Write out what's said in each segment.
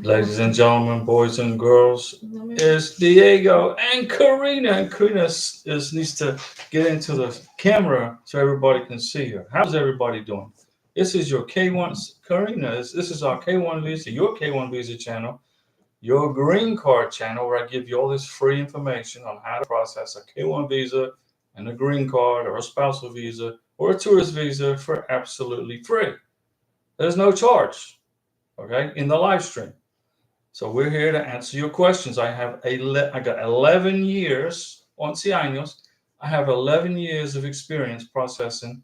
Ladies and gentlemen, boys and girls, is Diego and Karina. And Karina needs to get into the camera so everybody can see her. How's everybody doing? This is your K1, Karina. This is our K1 Visa, your K1 Visa channel, your green card channel, where I give you all this free information on how to process a K1 Visa and a green card or a spousal visa or a tourist visa for absolutely free. There's no charge, okay, in the live stream. So we're here to answer your questions. I got 11 years, 11 años. I have 11 years of experience processing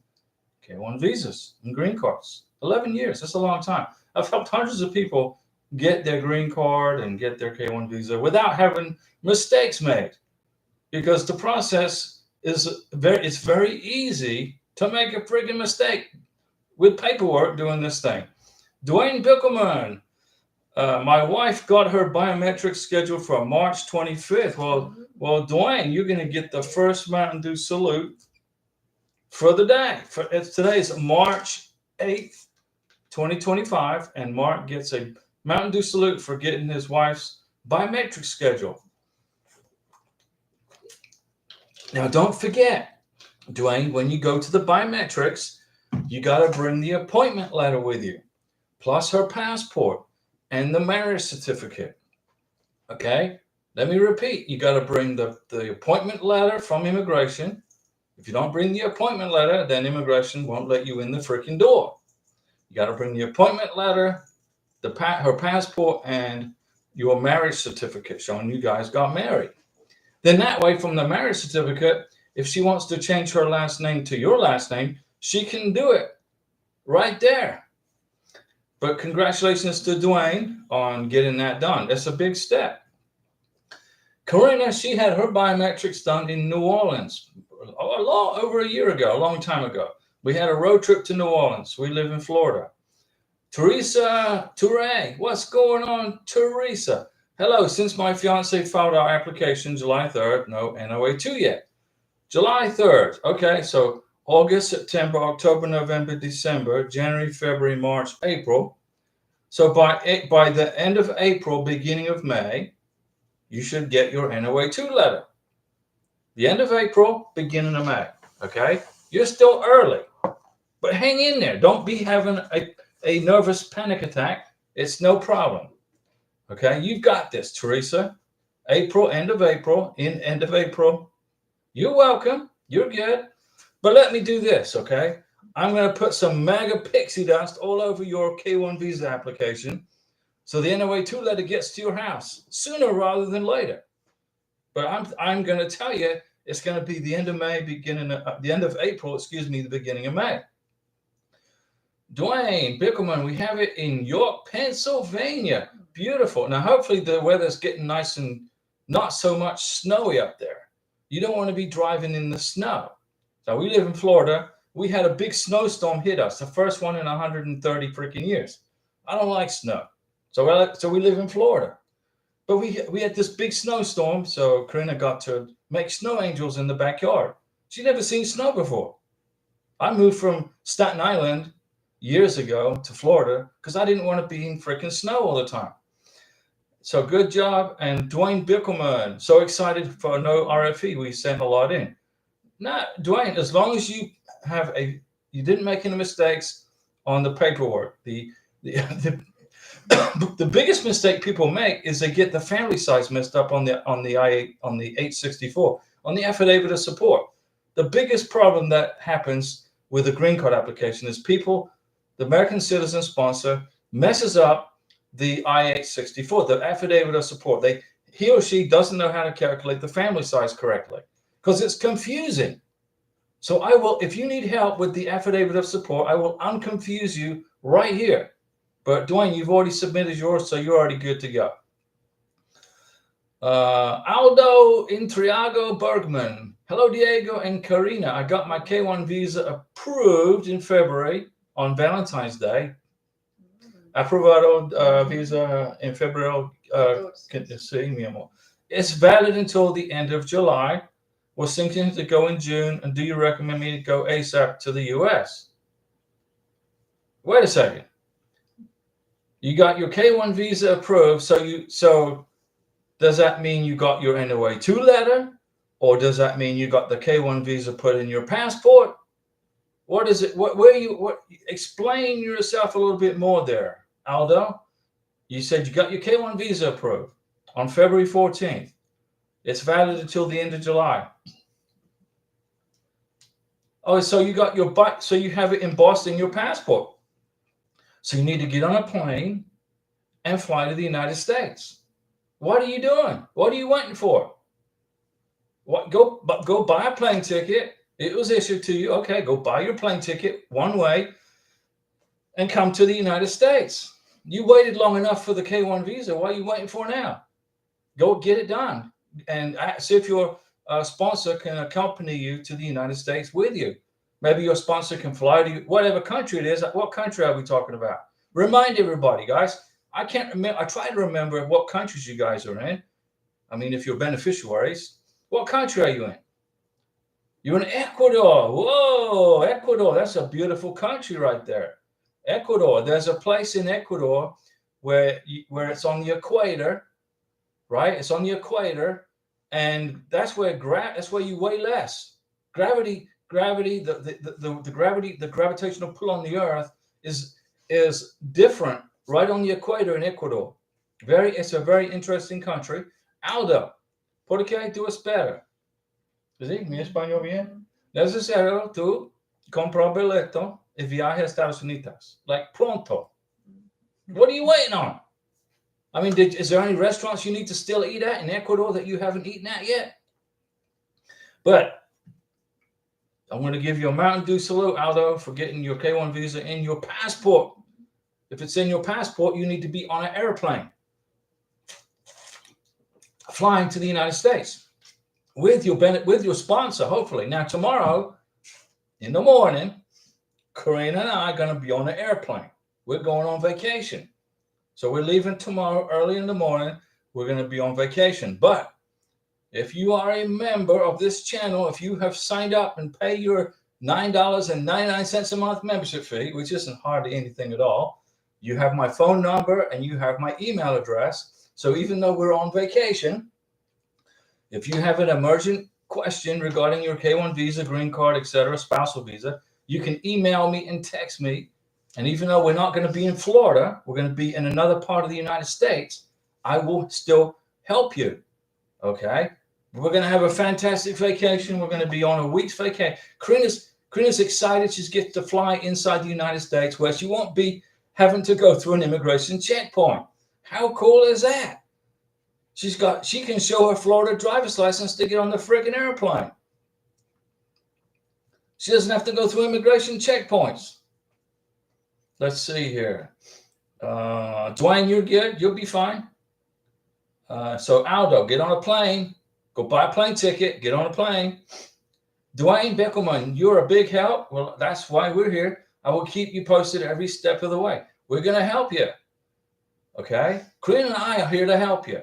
K1 visas and green cards. 11 years, that's a long time. I've helped hundreds of people get their green card and get their K1 visa without having mistakes made, because the process it's very easy to make a friggin' mistake with paperwork doing this thing. Dwayne Bickelman, my wife got her biometrics scheduled for March 25th. Well, Dwayne, you're going to get the first Mountain Dew salute for the day. Today's March 8th, 2025, and Mark gets a Mountain Dew salute for getting his wife's biometrics schedule. Now, don't forget, Dwayne, when you go to the biometrics, you got to bring the appointment letter with you, plus her passport and the marriage certificate. Okay, let me repeat. You got to bring the appointment letter from immigration. If you don't bring the appointment letter, then immigration won't let you in the freaking door. You got to bring the appointment letter, her passport, and your marriage certificate showing you guys got married. Then that way, from the marriage certificate, if she wants to change her last name to your last name, she can do it right there. But congratulations to Dwayne on getting that done. That's a big step. Karina, she had her biometrics done in New Orleans over a year ago, a long time ago. We had a road trip to New Orleans. We live in Florida. Teresa Toure, what's going on, Teresa? Hello, since my fiance filed our application July 3rd, no NOA2 yet. July 3rd, okay, so August, September, October, November, December, January, February, March, April. So by the end of April, beginning of May, you should get your NOA2 letter. The end of April, beginning of May, okay? You're still early, but hang in there. Don't be having a nervous panic attack. It's no problem, okay? You've got this, Teresa. April, end of April, end of April. You're welcome. You're good. But let me do this, okay? I'm going to put some MAGA pixie dust all over your K1 visa application so the NOA2 letter gets to your house sooner rather than later. But I'm going to tell you it's going to be the end of May, the end of April, the beginning of May. Dwayne Bickelman, we have it in York, Pennsylvania. Beautiful. Now, hopefully the weather's getting nice and not so much snowy up there. You don't want to be driving in the snow. So we live in Florida. We had a big snowstorm hit us, the first one in 130 freaking years. I don't like snow. So we live in Florida. But we had this big snowstorm, so Karina got to make snow angels in the backyard. She'd never seen snow before. I moved from Staten Island years ago to Florida because I didn't want to be in freaking snow all the time. So good job. And Dwayne Bickelman, so excited for no RFE. We sent a lot in. Now, Dwayne, as long as you you didn't make any mistakes on the paperwork. The biggest mistake people make is they get the family size messed up on the 864, on the affidavit of support. The biggest problem that happens with a green card application is the American citizen sponsor messes up the I-864, the affidavit of support. He or she doesn't know how to calculate the family size correctly because it's confusing. So if you need help with the affidavit of support, I will unconfuse you right here. But Dwayne, you've already submitted yours, so you're already good to go. Aldo Intriago Bergman. Hello, Diego and Karina. I got my K1 visa approved in February on Valentine's Day. Aprobado visa en febrero. Sí, mi amor. It's valid until the end of July. Was thinking to go in June, and do you recommend me to go ASAP to the U.S.? Wait a second. You got your K1 visa approved. So does that mean you got your NOA2 letter? Or does that mean you got the K1 visa put in your passport? What is it? What explain yourself a little bit more there, Aldo. You said you got your K1 visa approved on February 14th. It's valid until the end of July. Oh, so you got your so you have it embossed in your passport. So you need to get on a plane and fly to the United States. What are you doing? What are you waiting for? Go buy a plane ticket. It was issued to you. Okay, go buy your plane ticket one way and come to the United States. You waited long enough for the K1 visa. What are you waiting for now? Go get it done and see if your sponsor can accompany you to the United States with you. Maybe your sponsor can fly to you, whatever country it is. What country are we talking about? Remind everybody, guys. I can't remember. I try to remember what countries you guys are in. I mean, if you're beneficiaries, what country are you in? You're in Ecuador. Whoa, Ecuador. That's a beautiful country right there. Ecuador. There's a place in Ecuador where it's on the equator, right? It's on the equator, and that's where you weigh less. Gravity, the gravitational pull on the Earth is different right on the equator in Ecuador. It's a very interesting country. Aldo, ¿por qué tú esperas? ¿Sí? Mi español bien. Necesario tú comprar boleto y viaje a Estados Unidos. Like pronto. What are you waiting on? I mean, is there any restaurants you need to still eat at in Ecuador that you haven't eaten at yet? But I'm going to give you a Mountain Dew salute, Aldo, for getting your K1 visa in your passport. If it's in your passport, you need to be on an airplane flying to the United States with your sponsor, hopefully. Now, tomorrow in the morning, Karina and I are going to be on an airplane. We're going on vacation. So we're leaving tomorrow early in the morning. We're going to be on vacation. But if you are a member of this channel, if you have signed up and pay your $9.99 a month membership fee, which isn't hardly anything at all, you have my phone number and you have my email address. So even though we're on vacation, if you have an emergent question regarding your K1 visa, green card, etc., spousal visa, you can email me and text me. And even though we're not going to be in Florida, we're going to be in another part of the United States, I will still help you. Okay? We're going to have a fantastic vacation. We're going to be on a week's vacation. Karina's excited. She's get to fly inside the United States where she won't be having to go through an immigration checkpoint. How cool is that? She can show her Florida driver's license to get on the friggin' airplane. She doesn't have to go through immigration checkpoints. Let's see here. Dwayne, you're good. You'll be fine. So Aldo, get on a plane. Go buy a plane ticket. Get on a plane. Dwayne Beckelman, you're a big help. Well, that's why we're here. I will keep you posted every step of the way. We're going to help you. Okay? Karina and I are here to help you.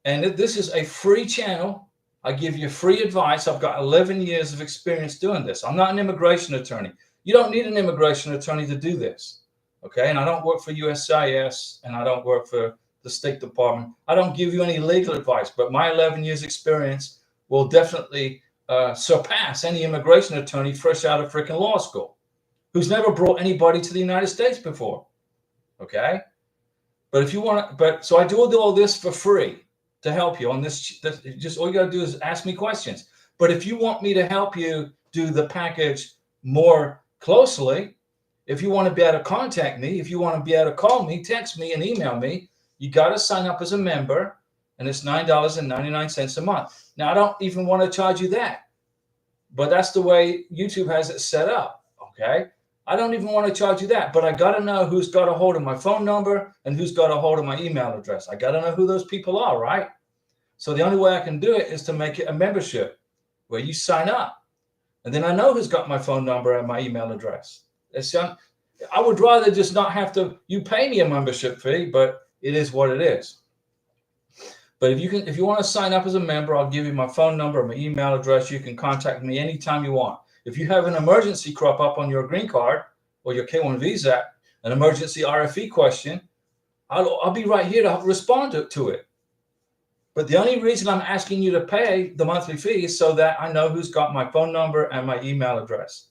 And this is a free channel. I give you free advice. I've got 11 years of experience doing this. I'm not an immigration attorney. You don't need an immigration attorney to do this. Okay? And I don't work for USCIS and I don't work for the State Department. I don't give you any legal advice, but my 11 years experience will definitely surpass any immigration attorney fresh out of freaking law school who's never brought anybody to the United States before. Okay? But if you want to, so I do all this for free to help you on this. Just all you got to do is ask me questions. But if you want me to help you do the package more closely, if you want to be able to contact me, if you want to be able to call me, text me, and email me, you got to sign up as a member, and it's $9.99 a month. Now, I don't even want to charge you that, but that's the way YouTube has it set up. Okay. I don't even want to charge you that, but I got to know who's got a hold of my phone number and who's got a hold of my email address. I got to know who those people are, right? So the only way I can do it is to make it a membership where you sign up. And then I know who's got my phone number and my email address. I would rather just not have to, you pay me a membership fee, but it is what it is. But if you want to sign up as a member, I'll give you my phone number, my email address. You can contact me anytime you want. If you have an emergency crop up on your green card or your K1 visa, an emergency RFE question, I'll be right here to respond to it. But the only reason I'm asking you to pay the monthly fee is so that I know who's got my phone number and my email address.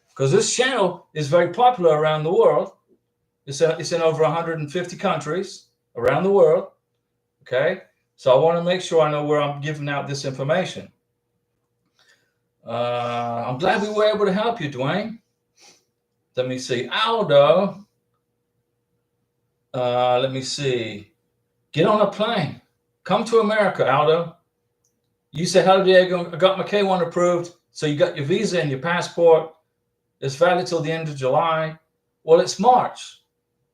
Because this channel is very popular around the world. It's in over 150 countries around the world. Okay, so I want to make sure I know where I'm giving out this information. I'm glad we were able to help you, Dwayne. Let me see. Aldo. Let me see. Get on a plane. Come to America, Aldo. You said, hello, Diego. I got my K1 approved. So you got your visa and your passport. It's valid till the end of July. Well, it's March.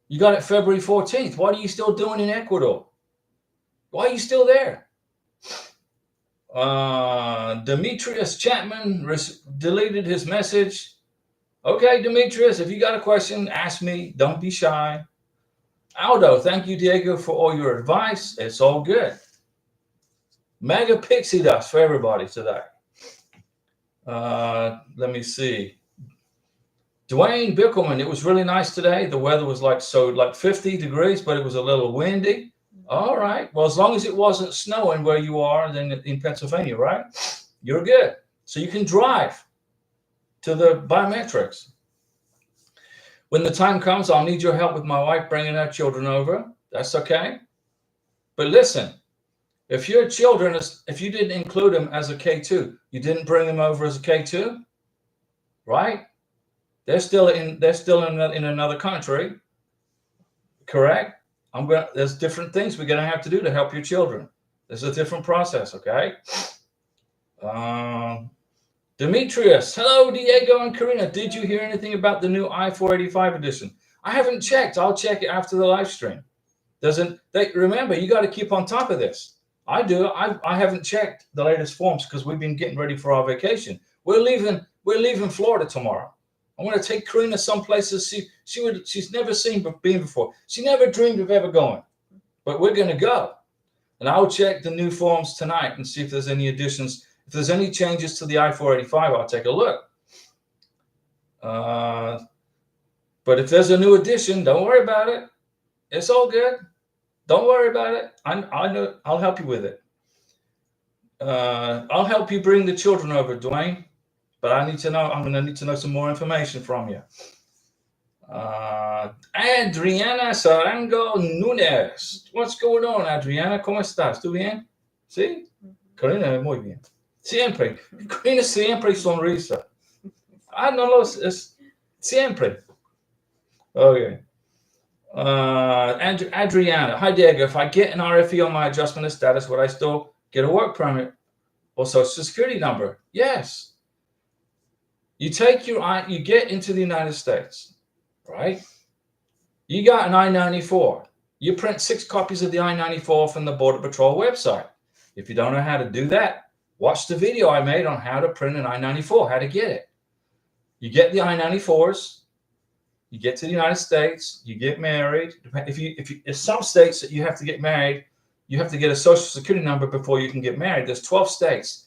You got it February 14th. What are you still doing in Ecuador? Why are you still there? Demetrius Chapman deleted his message. Okay, Demetrius, if you got a question, ask me. Don't be shy. Aldo, thank you, Diego, for all your advice. It's all good. Mega pixie dust for everybody today. Let me see. Dwayne Bickelman, it was really nice today. The weather was like 50 degrees, but it was a little windy. All right. Well, as long as it wasn't snowing where you are, then in Pennsylvania, right? You're good. So you can drive to the biometrics. When the time comes, I'll need your help with my wife bringing our children over. That's okay. But listen, if your children, if you didn't include them as a K2, you didn't bring them over as a K2, right? They're still in another country, correct? There's different things we're gonna have to do to help your children. There's a different process, okay? Demetrius, hello, Diego and Karina. Did you hear anything about the new I-485 edition? I haven't checked. I'll check it after the live stream. Remember, you got to keep on top of this. I do. I haven't checked the latest forms because we've been getting ready for our vacation. We're leaving Florida tomorrow. I want to take Karina some places she's never been before. She never dreamed of ever going, but we're going to go. And I'll check the new forms tonight and see if there's any additions. If there's any changes to the I-485, I'll take a look. But if there's a new addition, don't worry about it. It's all good. Don't worry about it. I know. I'll help you with it. I'll help you bring the children over, Dwayne. But I'm going to need to know some more information from you. Adriana Sarango Nunes. What's going on, Adriana? ¿Cómo estás? ¿Tú bien? ¿Sí? Karina, muy bien. Siempre. Karina siempre sonrisa. Siempre. Okay. Adriana. Hi, Diego. If I get an RFE on my adjustment of status, would I still get a work permit or social security number? Yes. You get into the United States, right? You got an I-94. You print 6 copies of the I-94 from the Border Patrol website. If you don't know how to do that, watch the video I made on how to print an I-94, how to get it. You get the I-94s. You get to the United States. You get married. If some states that you have to get married, you have to get a social security number before you can get married. There's 12 states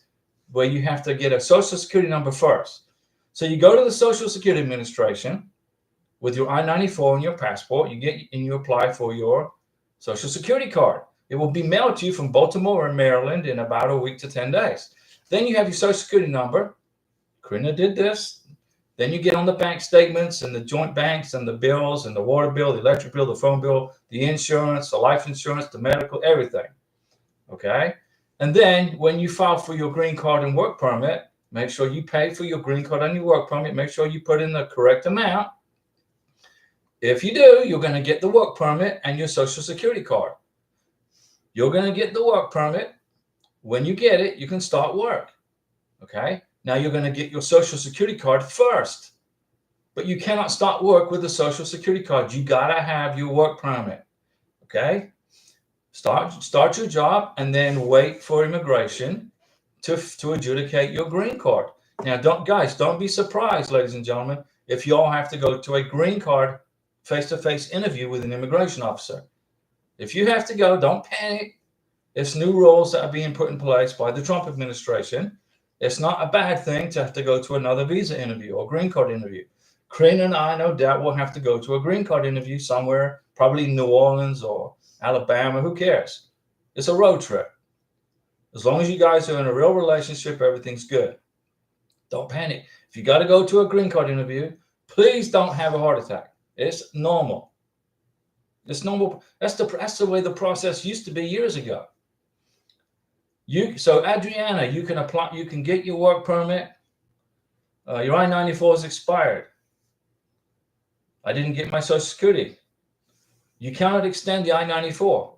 where you have to get a social security number first. So you go to the Social Security Administration with your I-94 and your passport. You apply for your Social Security card. It will be mailed to you from Baltimore and Maryland in about a week to 10 days. Then you have your Social Security number. Karina did this. Then you get on the bank statements and the joint banks and the bills and the water bill, the electric bill, the phone bill, the insurance, the life insurance, the medical, everything. Okay? And then when you file for your green card and work permit, make sure you pay for your green card and your work permit. Make sure you put in the correct amount. If you do, you're going to get the work permit and your Social Security card. You're going to get the work permit. When you get it, you can start work. Okay? Now you're going to get your Social Security card first. But you cannot start work with the Social Security card. You got to have your work permit. Okay? Start your job and then wait for immigration to adjudicate your green card. Now, don't be surprised, ladies and gentlemen, if you all have to go to a green card face-to-face interview with an immigration officer. If you have to go, don't panic. It's new rules that are being put in place by the Trump administration. It's not a bad thing to have to go to another visa interview or green card interview. Karina and I, no doubt, will have to go to a green card interview somewhere, probably New Orleans or Alabama. Who cares? It's a road trip. As long as you guys are in a real relationship, everything's good. Don't panic. If you got to go to a green card interview, please don't have a heart attack. It's normal. It's normal. That's the way the process used to be years ago. So Adriana, you can apply. You can get your work permit. Your I-94 is expired. I didn't get my Social Security. You cannot extend the I-94.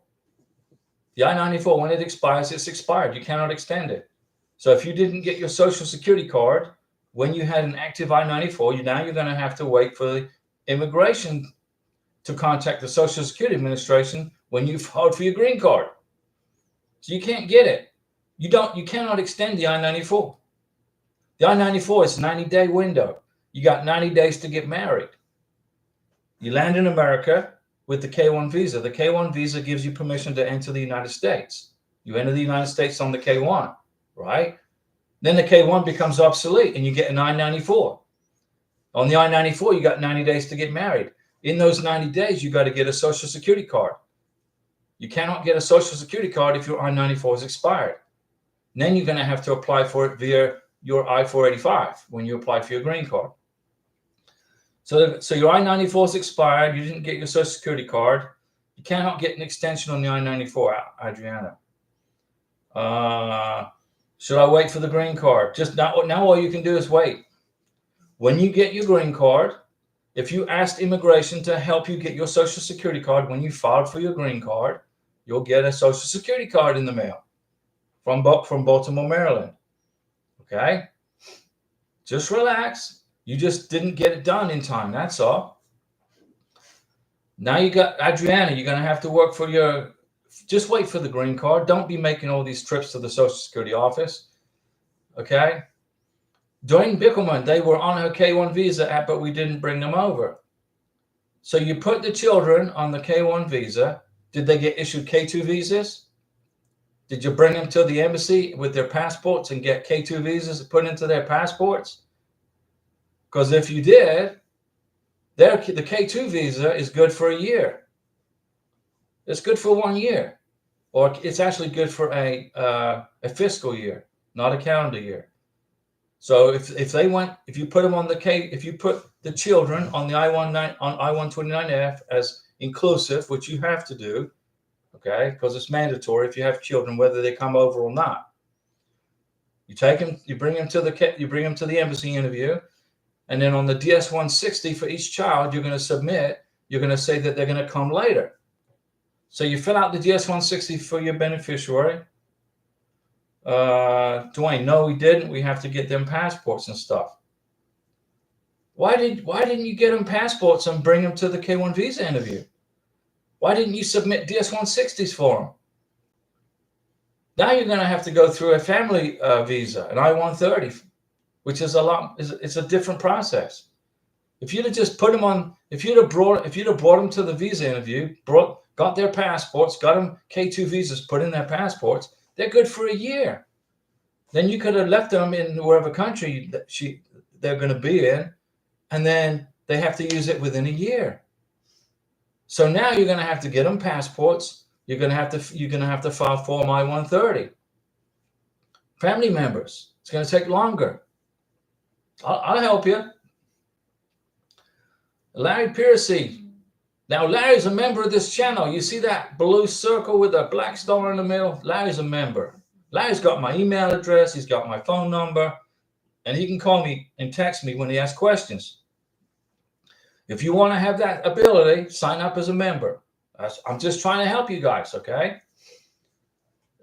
The I-94, when it expires, it's expired. You cannot extend it. So if you didn't get your Social Security card when you had an active I-94, now you're going to have to wait for the immigration to contact the Social Security Administration when you filed for your green card. So you can't get it. You cannot extend the I-94. The I-94 is a 90-day window. You got 90 days to get married. You land in America with the K-1 visa. The K-1 visa gives you permission to enter the United States. You enter the United States on the K-1, right? Then the K-1 becomes obsolete and you get an I-94. On the I-94, you got 90 days to get married. In those 90 days, you got to get a Social Security card. You cannot get a Social Security card if your I-94 is expired. And then you're going to have to apply for it via your I-485 when you apply for your green card. So your I-94 is expired. You didn't get your Social Security card. You cannot get an extension on the I-94, Adriana. Should I wait for the green card? Just now all you can do is wait. When you get your green card, if you asked immigration to help you get your Social Security card when you filed for your green card, you'll get a Social Security card in the mail from Baltimore, Maryland. Okay? Just relax. You just didn't get it done in time. That's all. Now you got Adriana. You're going to have to work for your. Just wait for the green card. Don't be making all these trips to the Social Security office. Okay? During Bickelman, they were on her K-1 visa, but we didn't bring them over. So you put the children on the K-1 visa. Did they get issued K-2 visas? Did you bring them to the embassy with their passports and get K-2 visas put into their passports? Because if you did, the K-2 visa is good for a year. It's good for 1 year. Or it's actually good for a fiscal year, not a calendar year. So if you put them on if you put the children on the I-129F as inclusive, which you have to do, okay, because it's mandatory if you have children, whether they come over or not. You take them, you bring them to the embassy interview, and then on the DS-160 for each child, you're going to say that they're going to come later. So you fill out the DS-160 for your beneficiary. Dwayne, no, we didn't. We have to get them passports and stuff. Why didn't you get them passports and bring them to the K-1 visa interview? Why didn't you submit DS-160s for them? Now you're going to have to go through a family visa, an I-130, which is it's a different process. If you'd have just put them on, if you'd have brought them to the visa interview, got their passports, got them K-2 visas put in their passports, they're good for a year. Then you could have left them in wherever country they're going to be in, and then they have to use it within a year. So now you're going to have to get them passports. You're going to have to file Form I-130. Family members, it's going to take longer. I'll help you. Larry Piercy. Now, Larry's a member of this channel. You see that blue circle with a black star in the middle? Larry's a member. Larry's got my email address. He's got my phone number. And he can call me and text me when he has questions. If you want to have that ability, sign up as a member. I'm just trying to help you guys, okay?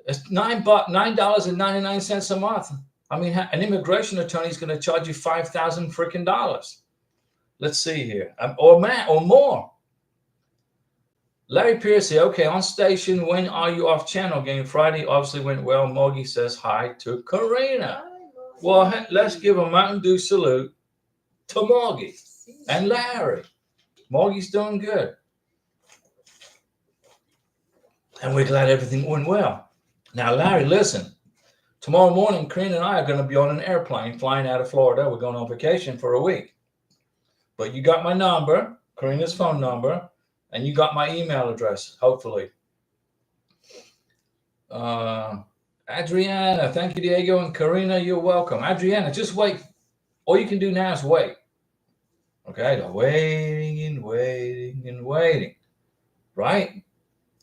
It's $9.99 a month. I mean, an immigration attorney is going to charge you $5,000 freaking dollars. Let's see here. Or more. Larry Piercy, okay, on station, when are you off channel game? Friday obviously went well. Mogi says hi to Karina. Well, let's give a Mountain Dew salute to Mogi and Larry. Mogi's doing good. And we're glad everything went well. Now, Larry, listen. Tomorrow morning, Karina and I are going to be on an airplane flying out of Florida. We're going on vacation for a week. But you got my number, Karina's phone number, and you got my email address, hopefully. Adriana, thank you, Diego, and Karina, you're welcome. Adriana, just wait. All you can do now is wait. Okay, the waiting and waiting and waiting, right?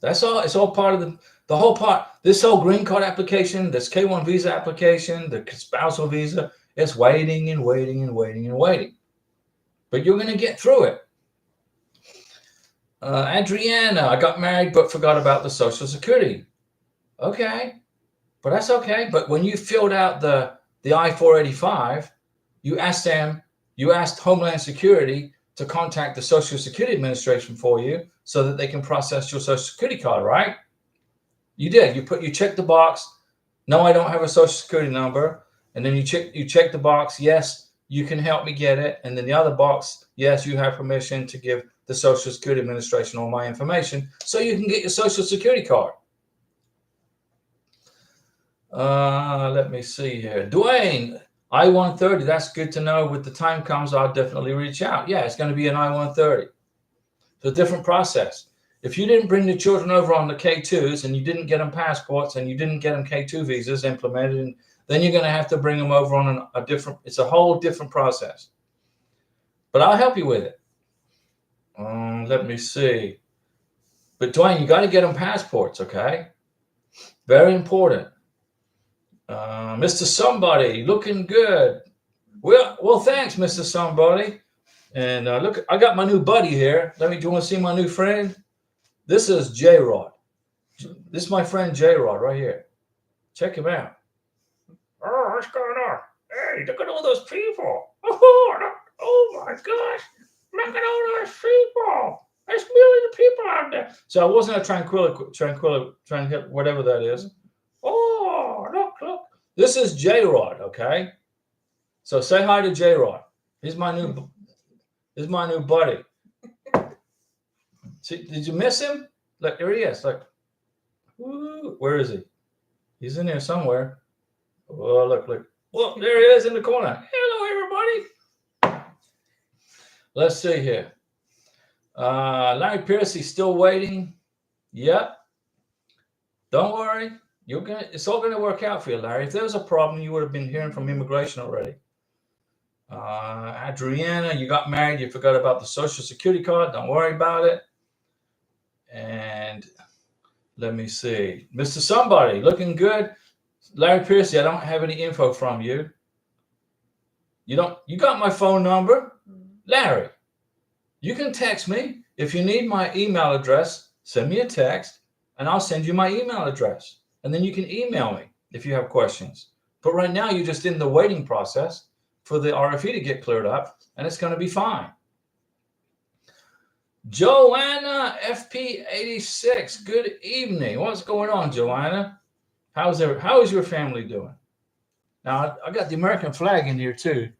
That's all. It's all part of the whole part. This whole green card application, this K1 visa application, the spousal visa, it's waiting and waiting and waiting and waiting. But you're going to get through it. Adriana, I got married but forgot about the Social Security. Okay, but that's okay. But when you filled out the I-485, you asked Homeland Security to contact the Social Security Administration for you so that they can process your Social Security card, right? You did. You checked the box. No, I don't have a Social Security number. And then you check the box. Yes, you can help me get it. And then the other box, yes, you have permission to give the Social Security Administration all my information so you can get your Social Security card. Let me see here. Dwayne, I-130, that's good to know. When the time comes, I'll definitely reach out. Yeah, it's going to be an I-130. It's a different process. If you didn't bring the children over on the K2s and you didn't get them passports and you didn't get them K2 visas implemented, then you're going to have to bring them over on it's a whole different process. But I'll help you with it. Let me see. But Dwayne, you got to get them passports, okay? Very important. Mr. Somebody, looking good. Well, thanks, Mr. Somebody. And look, I got my new buddy here. Do you want to see my new friend? This is J-Rod. This is my friend J-Rod right here. Check him out. Oh, what's going on? Hey, look at all those people. Oh my gosh. Look at all those people. There's millions of people out there. So I wasn't a tranquil, whatever that is. Oh, look. This is J-Rod, okay? So say hi to J-Rod. He's my new buddy. See, did you miss him? Look, there he is. Look. Woo, where is he? He's in there somewhere. Oh, look. Well, there he is in the corner. Hello, everybody. Let's see here. Larry Pierce, he's still waiting. Yep. Don't worry. It's all going to work out for you, Larry. If there was a problem, you would have been hearing from immigration already. Adriana, you got married. You forgot about the Social Security card. Don't worry about it. And let me see. Mr. Somebody, looking good. Larry Piercy, I don't have any info from you. You got my phone number? Larry, you can text me. If you need my email address, send me a text and I'll send you my email address. And then you can email me if you have questions. But right now you're just in the waiting process for the RFE to get cleared up, and it's going to be fine. Joanna FP86, good evening. What's going on, Joanna? How is your family doing? Now, I got the American flag in here too.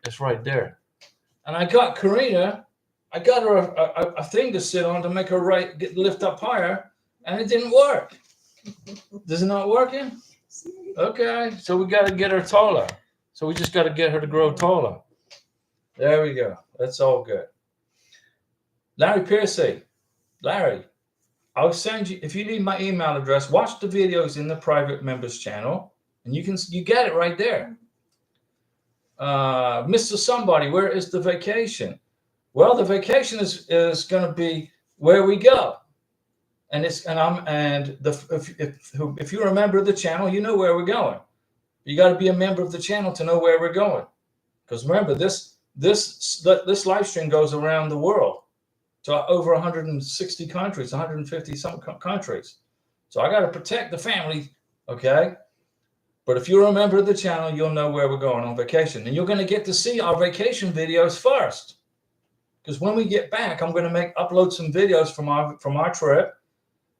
It's right there. And I got Karina, I got her a thing to sit on to make her lift up higher, and it didn't work. Is it not working? Okay, so we got to get her taller. So we just got to get her to grow taller. There we go. That's all good. Larry Piercy. Larry, I'll send you, if you need my email address, watch the videos in the private members channel, and you get it right there. Mr. Somebody, where is the vacation? Well, the vacation is going to be where we go. And if you're a member of the channel, you know where we're going. You got to be a member of the channel to know where we're going. Because remember, this live stream goes around the world to over 160 countries, 150 some countries. So I got to protect the family, okay? But if you're a member of the channel, you'll know where we're going on vacation. And you're going to get to see our vacation videos first. Because when we get back, I'm going to upload some videos from our trip.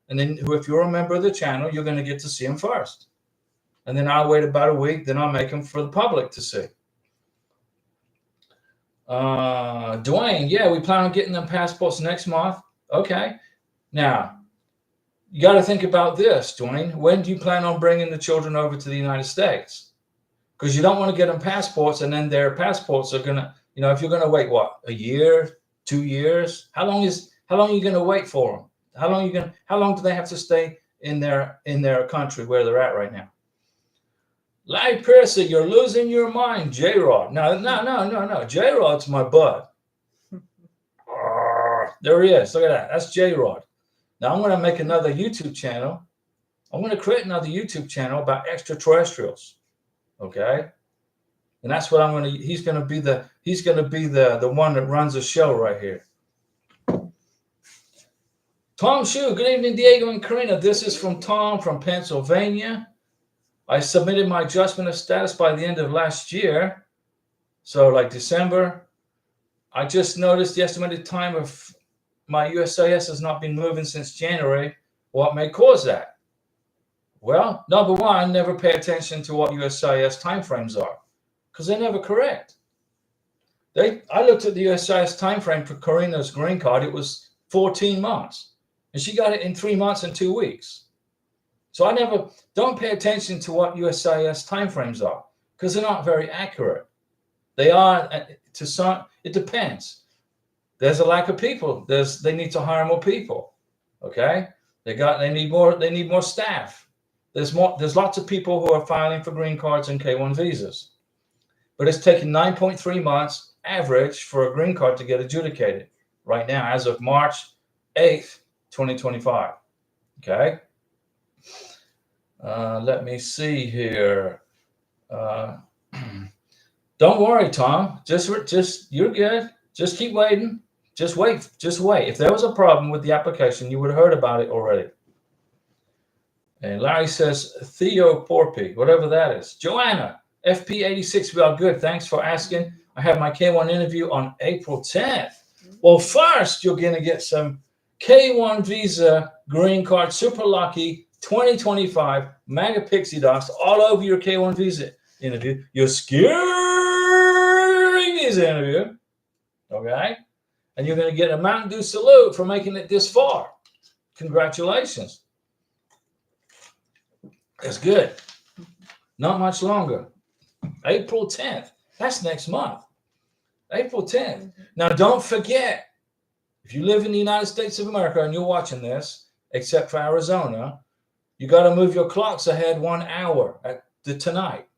And then if you're a member of the channel, you're going to get to see them first. And then I'll wait about a week. Then I'll make them for the public to see. Dwayne, yeah, we plan on getting them passports next month. Okay. Now, you got to think about this, Dwayne. When do you plan on bringing the children over to the United States? Because you don't want to get them passports and then their passports are going to, You know, if you're going to wait, what, a year, 2 years? How long are you going to wait for them? How long do they have to stay in their country where they're at right now? Larry Piercy, you're losing your mind, J-Rod. No. J-Rod's my bud. There he is. Look at that. That's J-Rod. Now I'm going to make another YouTube channel. I'm going to create another YouTube channel about extraterrestrials. Okay. And that's what he's going to be the one that runs the show right here. Tom Shu, good evening, Diego and Karina. This is from Tom from Pennsylvania. I submitted my adjustment of status by the end of last year. So like December. I just noticed the estimated time of my USIS has not been moving since January. What may cause that? Well, number one, never pay attention to what USIS timeframes are because they're never correct. I looked at the USIS timeframe for Karina's green card. It was 14 months, and she got it in 3 months and 2 weeks. So don't pay attention to what USIS timeframes are because they're not very accurate. They are to some. It depends. There's a lack of people. They need to hire more people. Okay, they need more staff. There's lots of people who are filing for green cards and K-1 visas, but it's taking 9.3 months average for a green card to get adjudicated right now, as of March 8th, 2025. Okay. Let me see here. Don't worry, Tom. Just you're good. Just keep waiting. Just wait. If there was a problem with the application, you would have heard about it already. And Larry says, Theo Porpy, whatever that is. Joanna, FP86, we are good. Thanks for asking. I have my K1 interview on April 10th. Well, first, you're going to get some K1 visa green card, super lucky, 2025, MAGA pixie dust all over your K1 visa interview. Your scary visa interview. Okay? And you're going to get a Mountain Dew salute for making it this far. Congratulations. That's good. Not much longer. April 10th. That's next month. April 10th. Now, don't forget, if you live in the United States of America and you're watching this, except for Arizona, you got to move your clocks ahead 1 hour tonight.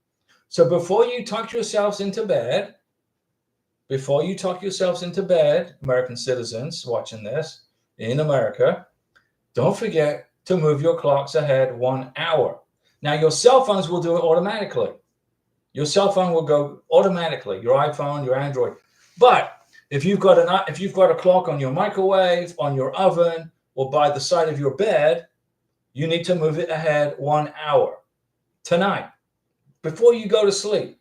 So before you tuck yourselves into bed, American citizens watching this in America, don't forget to move your clocks ahead 1 hour. Now, your cell phones will do it automatically. Your cell phone will go automatically, your iPhone, your Android. But if you've got a clock on your microwave, on your oven, or by the side of your bed, you need to move it ahead 1 hour tonight before you go to sleep.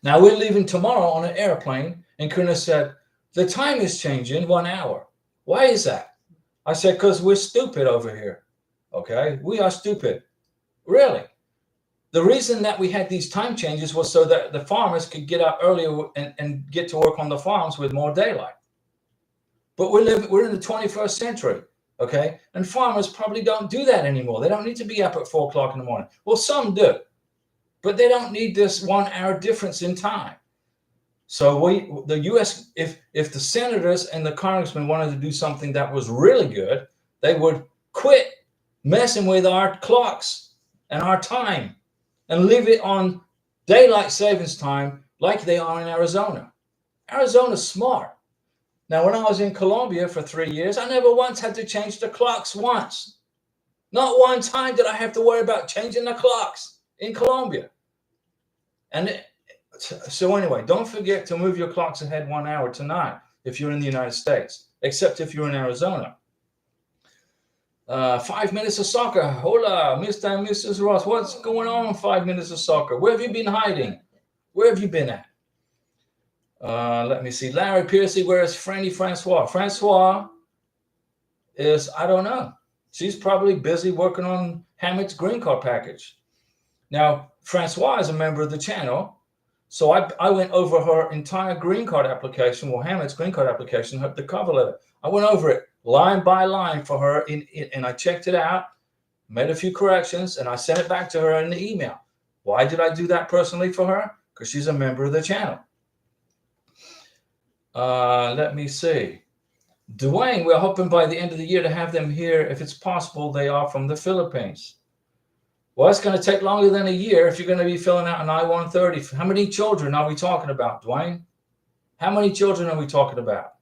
Now, we're leaving tomorrow on an airplane, and Karina said, the time is changing 1 hour. Why is that? I said, because we're stupid over here. Okay? We are stupid. Really. The reason that we had these time changes was so that the farmers could get up earlier and get to work on the farms with more daylight. But we're in the 21st century. Okay? And farmers probably don't do that anymore. They don't need to be up at 4 o'clock in the morning. Well, some do. But they don't need this 1 hour difference in time. So the U.S., if the senators and the congressmen wanted to do something that was really good, they would quit messing with our clocks and our time and leave it on daylight savings time like they are in Arizona. Arizona's smart. Now, when I was in Colombia for 3 years, I never once had to change the clocks once. Not one time did I have to worry about changing the clocks in Colombia. And so anyway, don't forget to move your clocks ahead 1 hour tonight if you're in the United States, except if you're in Arizona. 5 minutes of soccer. Hola, Mr. and Mrs. Ross. What's going on 5 minutes of soccer? Where have you been hiding? Where have you been at? Let me see. Larry Piercy, where is Franny Francois? Francois is, I don't know. She's probably busy working on Hammock's green card package. Now, Francois is a member of the channel, so I went over her entire green card application, well, Hammock's green card application, the cover letter. I went over it line by line for her, and I checked it out, made a few corrections, and I sent it back to her in the email. Why did I do that personally for her? Because she's a member of the channel. Let me see. Dwayne, we're hoping by the end of the year to have them here. If it's possible, they are from the Philippines. Well, it's going to take longer than a year if you're going to be filling out an I-130. How many children are we talking about, Dwayne? How many children are we talking about?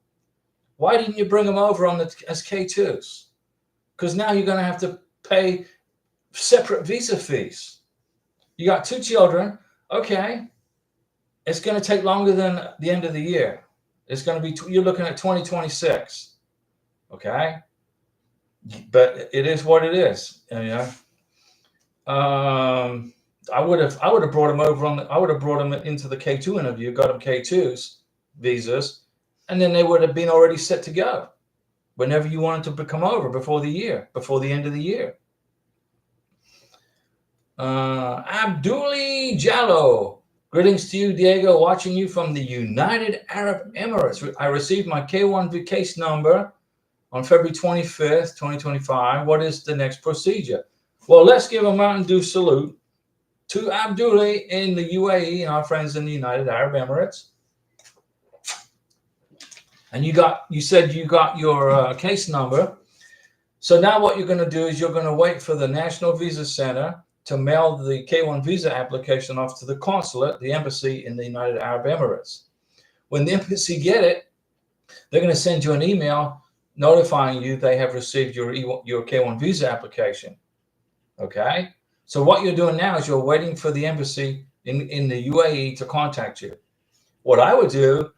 Why didn't you bring them over on as K2s? Because now you're going to have to pay separate visa fees. You got 2 children. Okay. It's going to take longer than the end of the year. It's going to be, you're looking at 2026. Okay. But it is what it is. You know? I would have brought them over I would have brought them into the K2 interview, got them K2s, visas, and then they would have been already set to go whenever you wanted to come over before the end of the year. Abduli Jallo. Greetings to you, Diego, watching you from the United Arab Emirates. I received my K1 vacation number on February 25th, 2025. What is the next procedure? Well, let's give a Mountain Dew salute to Abduli in the UAE and our friends in the United Arab Emirates. And you said you got your case number. So now what you're going to do is you're going to wait for the National Visa Center to mail the K1 visa application off to the consulate, the embassy in the United Arab Emirates. When the embassy get it, they're going to send you an email notifying you they have received your K1 visa application. Okay? So what you're doing now is you're waiting for the embassy in the UAE to contact you. What I would do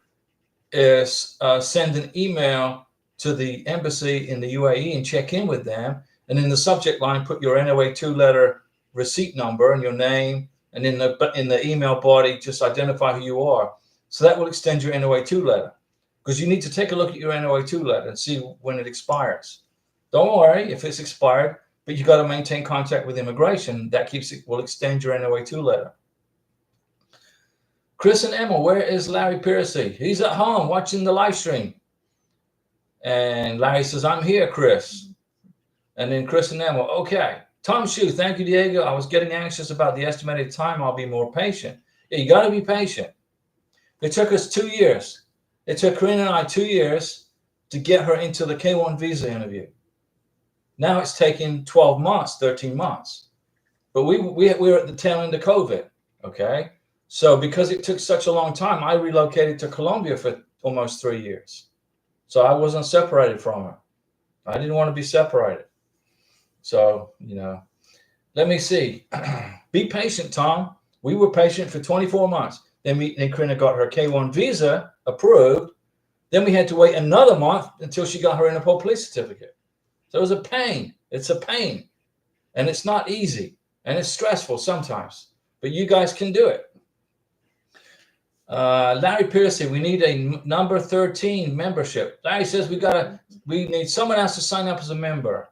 is send an email to the embassy in the UAE and check in with them. And in the subject line, put your NOA 2-letter receipt number and your name, and in the email body, just identify who you are. So that will extend your NOA 2 letter, because you need to take a look at your NOA 2 letter and see when it expires. Don't worry if it's expired, but you got to maintain contact with immigration. That will extend your NOA 2 letter. Chris and Emma, where is Larry Piercy? He's at home watching the live stream. And Larry says, I'm here, Chris. And then Chris and Emma, okay. Tom Shue, thank you, Diego. I was getting anxious about the estimated time. I'll be more patient. Yeah, you got to be patient. It took us 2 years. It took Karina and I 2 years to get her into the K1 visa interview. Now it's taking 12 months, 13 months. But we were at the tail end of COVID, okay? So because it took such a long time, I relocated to Colombia for almost 3 years. So I wasn't separated from her. I didn't want to be separated. So, let me see. Be patient, Tom. We were patient for 24 months. Then Karina got her K1 visa approved. Then we had to wait another month until she got her Interpol police certificate. So it was a pain. It's a pain. And it's not easy. And it's stressful sometimes. But you guys can do it. Larry Piercy, we need a number 13 membership. Larry says we need someone else to sign up as a member.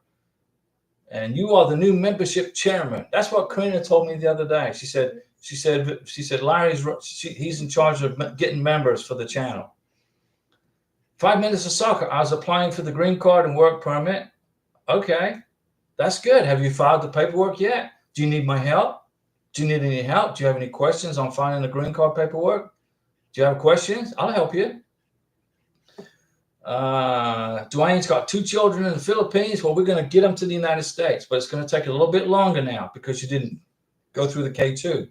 And you are the new membership chairman. That's what Karina told me the other day. She said he's in charge of getting members for the channel. 5 minutes of soccer. I was applying for the green card and work permit. Okay, that's good. Have you filed the paperwork yet? Do you need my help? Do you need any help? Do you have any questions on filing the green card paperwork? Do you have questions? I'll help you. Dwayne's got 2 children in the Philippines. Well, we're going to get them to the United States, but it's going to take a little bit longer now because you didn't go through the K2.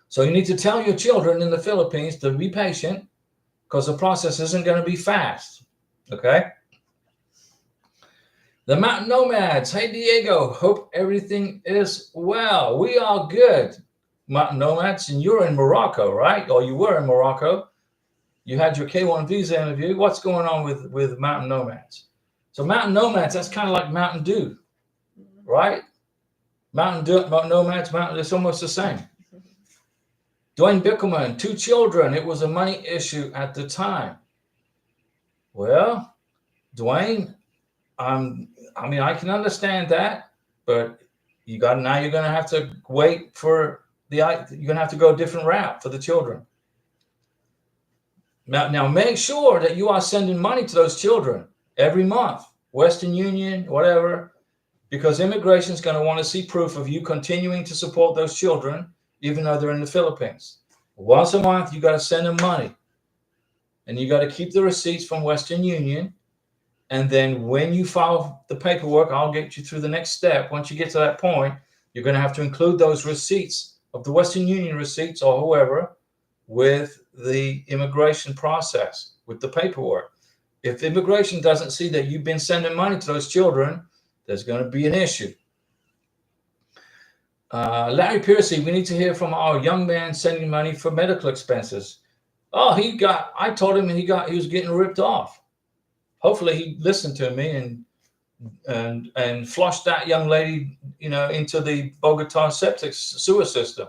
So you need to tell your children in the Philippines to be patient, because the process isn't going to be fast. Okay? The Mountain Nomads. Hey, Diego. Hope everything is well. We are good, Mountain Nomads. And you're in Morocco, right? Or you were in Morocco. You had your K1 visa interview. What's going on with Mountain Nomads? So Mountain Nomads, that's kind of like Mountain Dew, right? Mountain Nomads, it's almost the same. Dwayne Bickelman, 2 children. It was a money issue at the time. Well, Dwayne, I can understand that, but now you're going to have to wait for you're going to have to go a different route for the children. Now make sure that you are sending money to those children every month, Western Union, whatever, because immigration is going to want to see proof of you continuing to support those children, even though they're in the Philippines. Once a month, you got to send them money. and you got to keep the receipts from Western Union. And then when you file the paperwork, I'll get you through the next step. Once you get to that point, you're going to have to include those receipts of the Western Union receipts or whoever with the immigration process, with the paperwork. If immigration doesn't see that you've been sending money to those children, there's going to be an issue. Larry Piercy, we need to hear from our young man sending money for medical expenses. Oh, I told him he was getting ripped off. Hopefully he listened to me and flushed that young lady, into the Bogota septic sewer system.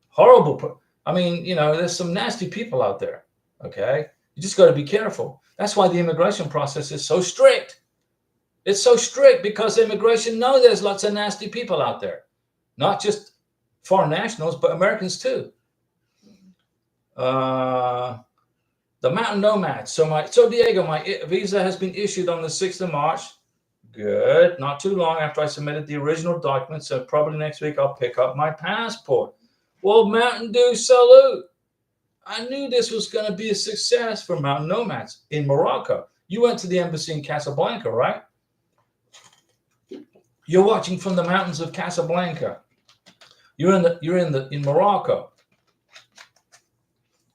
Horrible. I mean, there's some nasty people out there. Okay. You just got to be careful. That's why the immigration process is so strict. It's so strict because immigration knows there's lots of nasty people out there, not just foreign nationals, but Americans too. The Mountain Nomads. So Diego, my visa has been issued on the 6th of March. Good. Not too long after I submitted the original documents. So probably next week I'll pick up my passport. Well, Mountain Dew salute. I knew this was going to be a success for Mountain Nomads in Morocco. You went to the embassy in Casablanca, right? You're watching from the mountains of Casablanca. You're in Morocco.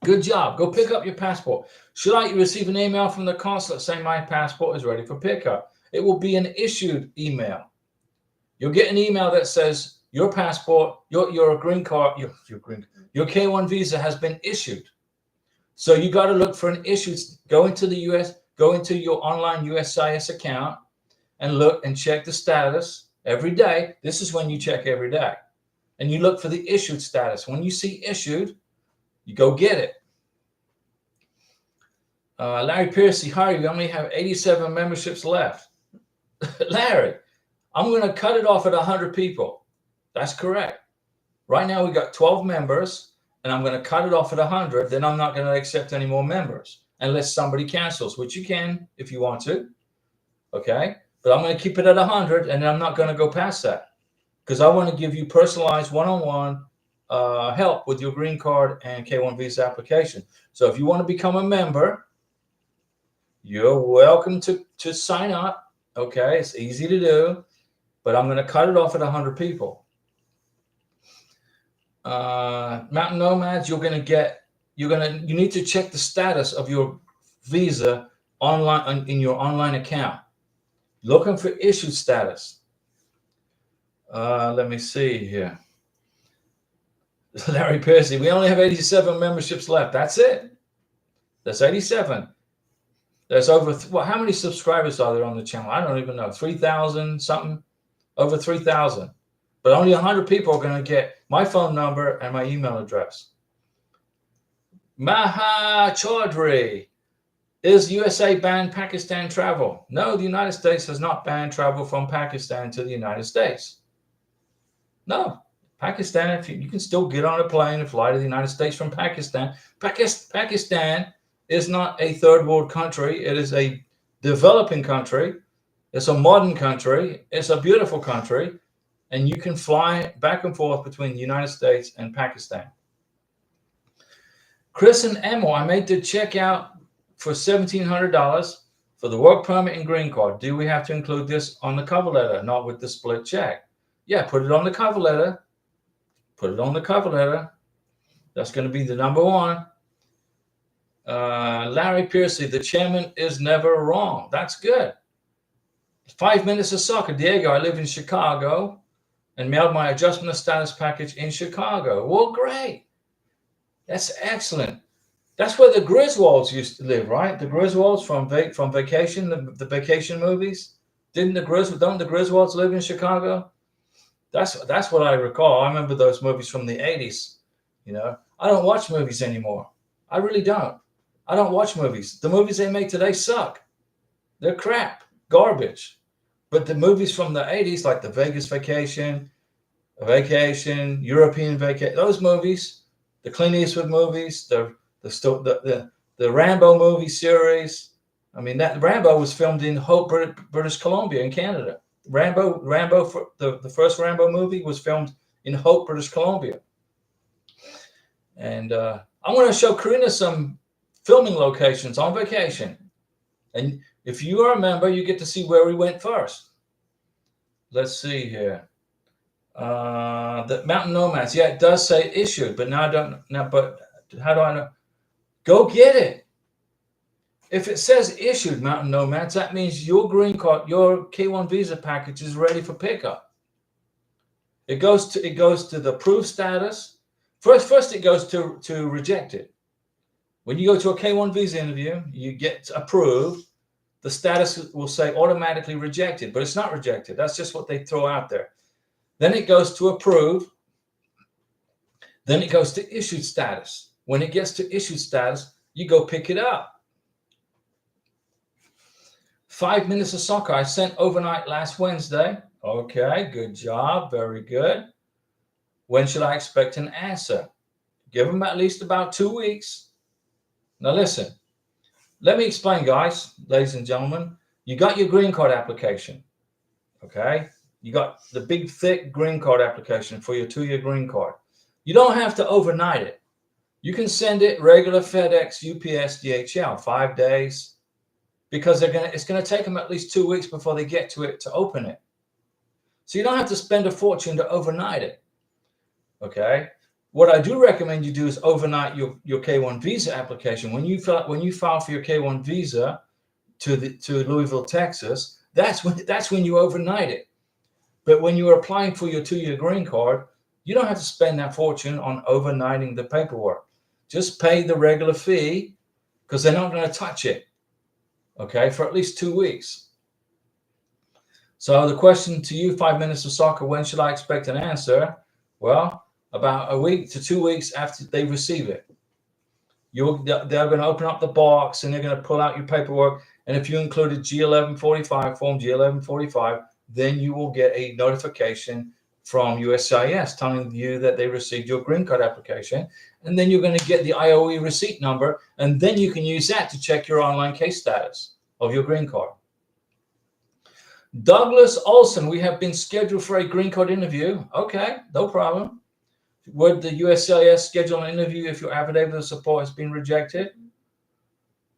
Good job. Go pick up your passport. Should I receive an email from the consulate saying my passport is ready for pickup? It will be an issued email. You'll get an email that says your passport, your green card, your K1 visa has been issued. So you got to look for an issued. Go into your online USCIS account and look and check the status every day. This is when you check every day, and you look for the issued status. When you see issued, you go get it. Larry Piercy, Harry, we only have 87 memberships left. Larry, I'm going to cut it off at 100 people. That's correct. Right now we got 12 members, and I'm going to cut it off at 100. Then I'm not going to accept any more members unless somebody cancels, which you can if you want to. Okay? But I'm going to keep it at 100, and I'm not going to go past that because I want to give you personalized one-on-one help with your green card and K1 visa application. So if you want to become a member, you're welcome to sign up. Okay, it's easy to do, but I'm going to cut it off at 100 people. Mountain Nomads, you need to check the status of your visa online in your online account. Looking for issued status. Let me see here. Larry Piercy, we only have 87 memberships left. That's it. That's 87. There's over, how many subscribers are there on the channel? I don't even know. 3,000 something? Over 3,000. But only 100 people are going to get my phone number and my email address. Maha Chaudhry, is USA banned Pakistan travel? No, the United States has not banned travel from Pakistan to the United States. No. Pakistan, if you can still get on a plane and fly to the United States from Pakistan. Pakistan is not a third world country. It is a developing country. It's a modern country. It's a beautiful country. And you can fly back and forth between the United States and Pakistan. Chris and Emma, I made the checkout for $1,700 for the work permit and green card. Do we have to include this on the cover letter? Not with the split check. Yeah, put it on the cover letter. Put it on the cover letter. That's going to be the number one. Larry Piercy, the chairman is never wrong. That's good. 5 minutes of soccer. Diego, I live in Chicago and mailed my adjustment of status package in Chicago. Well, great. That's excellent. That's where the Griswolds used to live, right? The Griswolds from Vacation, the Vacation movies. Don't the Griswolds live in Chicago? That's what I recall. I remember those movies from the 80s. I don't watch movies anymore. I really don't. I don't watch movies. The movies they make today suck. They're crap, garbage. But the movies from the 80s, like the Vegas Vacation, European Vacation, those movies, the Clint Eastwood movies, the Rambo movie series. I mean, that Rambo was filmed in Hope, British Columbia in Canada. The first Rambo movie was filmed in Hope, British Columbia. And I want to show Karina some filming locations on vacation. And if you are a member, you get to see where we went first. Let's see here. The Mountain Nomads. Yeah, it does say issued, but now I don't now. But how do I know? Go get it. If it says issued, Mountain Nomads, that means your green card, your K1 visa package is ready for pickup. It goes to the approved status. First it goes to rejected. When you go to a K1 visa interview, you get approved. The status will say automatically rejected, but it's not rejected. That's just what they throw out there. Then it goes to approved. Then it goes to issued status. When it gets to issued status, you go pick it up. 5 minutes of soccer. I sent overnight last Wednesday. Okay, good job. Very good. When should I expect an answer? Give them at least about 2 weeks. Now listen, let me explain, guys, ladies and gentlemen. You got your green card application. Okay? You got the big, thick green card application for your 2-year green card. You don't have to overnight it. You can send it regular FedEx, UPS, DHL, 5 days, because it's going to take them at least 2 weeks before they get to it to open it. So you don't have to spend a fortune to overnight it. Okay? What I do recommend you do is overnight your K1 visa application. When you file for your K1 visa to Louisville, Texas, that's when you overnight it. But when you're applying for your 2-year green card, you don't have to spend that fortune on overnighting the paperwork. Just pay the regular fee, because they're not going to touch it, okay, for at least 2 weeks. So the question to you, 5 minutes of soccer, when should I expect an answer? Well, about a week to 2 weeks after they receive it. They're going to open up the box and they're going to pull out your paperwork. And if you included G1145, form G1145, then you will get a notification from USCIS telling you that they received your green card application. And then you're going to get the IOE receipt number. And then you can use that to check your online case status of your green card. Douglas Olson, we have been scheduled for a green card interview. Okay, no problem. Would the USCIS schedule an interview if your affidavit of support has been rejected?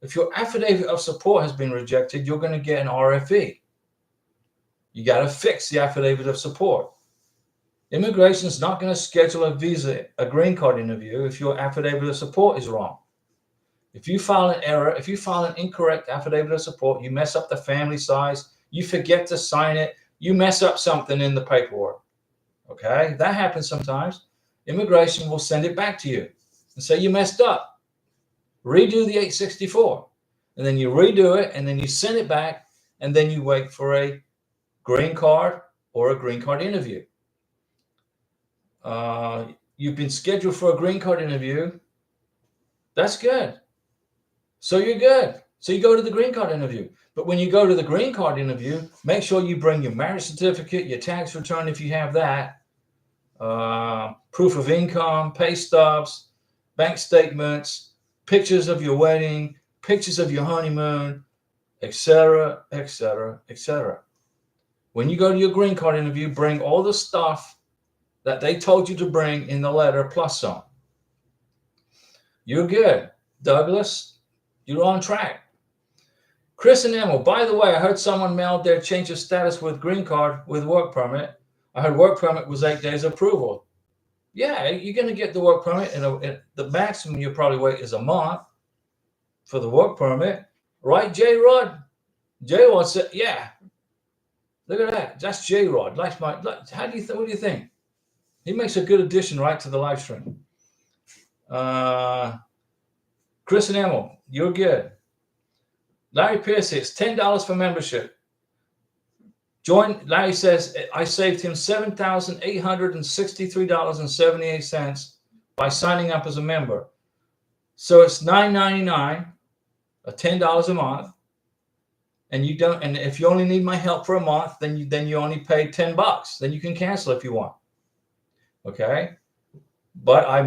If your affidavit of support has been rejected, you're going to get an RFE. You got to fix the affidavit of support. Immigration is not going to schedule a green card interview if your affidavit of support is wrong. If you file an error, if you file an incorrect affidavit of support, you mess up the family size, you forget to sign it, you mess up something in the paperwork. Okay, that happens sometimes. Immigration will send it back to you and say you messed up. Redo the 864. And then you redo it, and then you send it back, and then you wait for a green card or a green card interview. You've been scheduled for a green card interview. That's good. So you're good. So you go to the green card interview. But when you go to the green card interview, make sure you bring your marriage certificate, your tax return if you have that, proof of income, pay stubs, bank statements, pictures of your wedding, pictures of your honeymoon, etc., etc., etc. When you go to your green card interview, bring all the stuff that they told you to bring in the letter plus some. You're good. Douglas, you're on track. Chris and Emil, by the way, I heard someone mailed their change of status with green card with work permit. I heard work permit was 8 days approval. Yeah, you're going to get the work permit, and the maximum you probably wait is a month for the work permit. Right, J-Rod? J-Rod said, yeah. Look at that. That's J-Rod. What do you think? He makes a good addition, right, to the live stream. Chris and Emil, you're good. Larry Pierce, it's $10 for membership. Larry says, I saved him $7,863.78 by signing up as a member. So it's $9.99, $10 a month. And if you only need my help for a month, then you only pay $10. Then you can cancel if you want. Okay? But I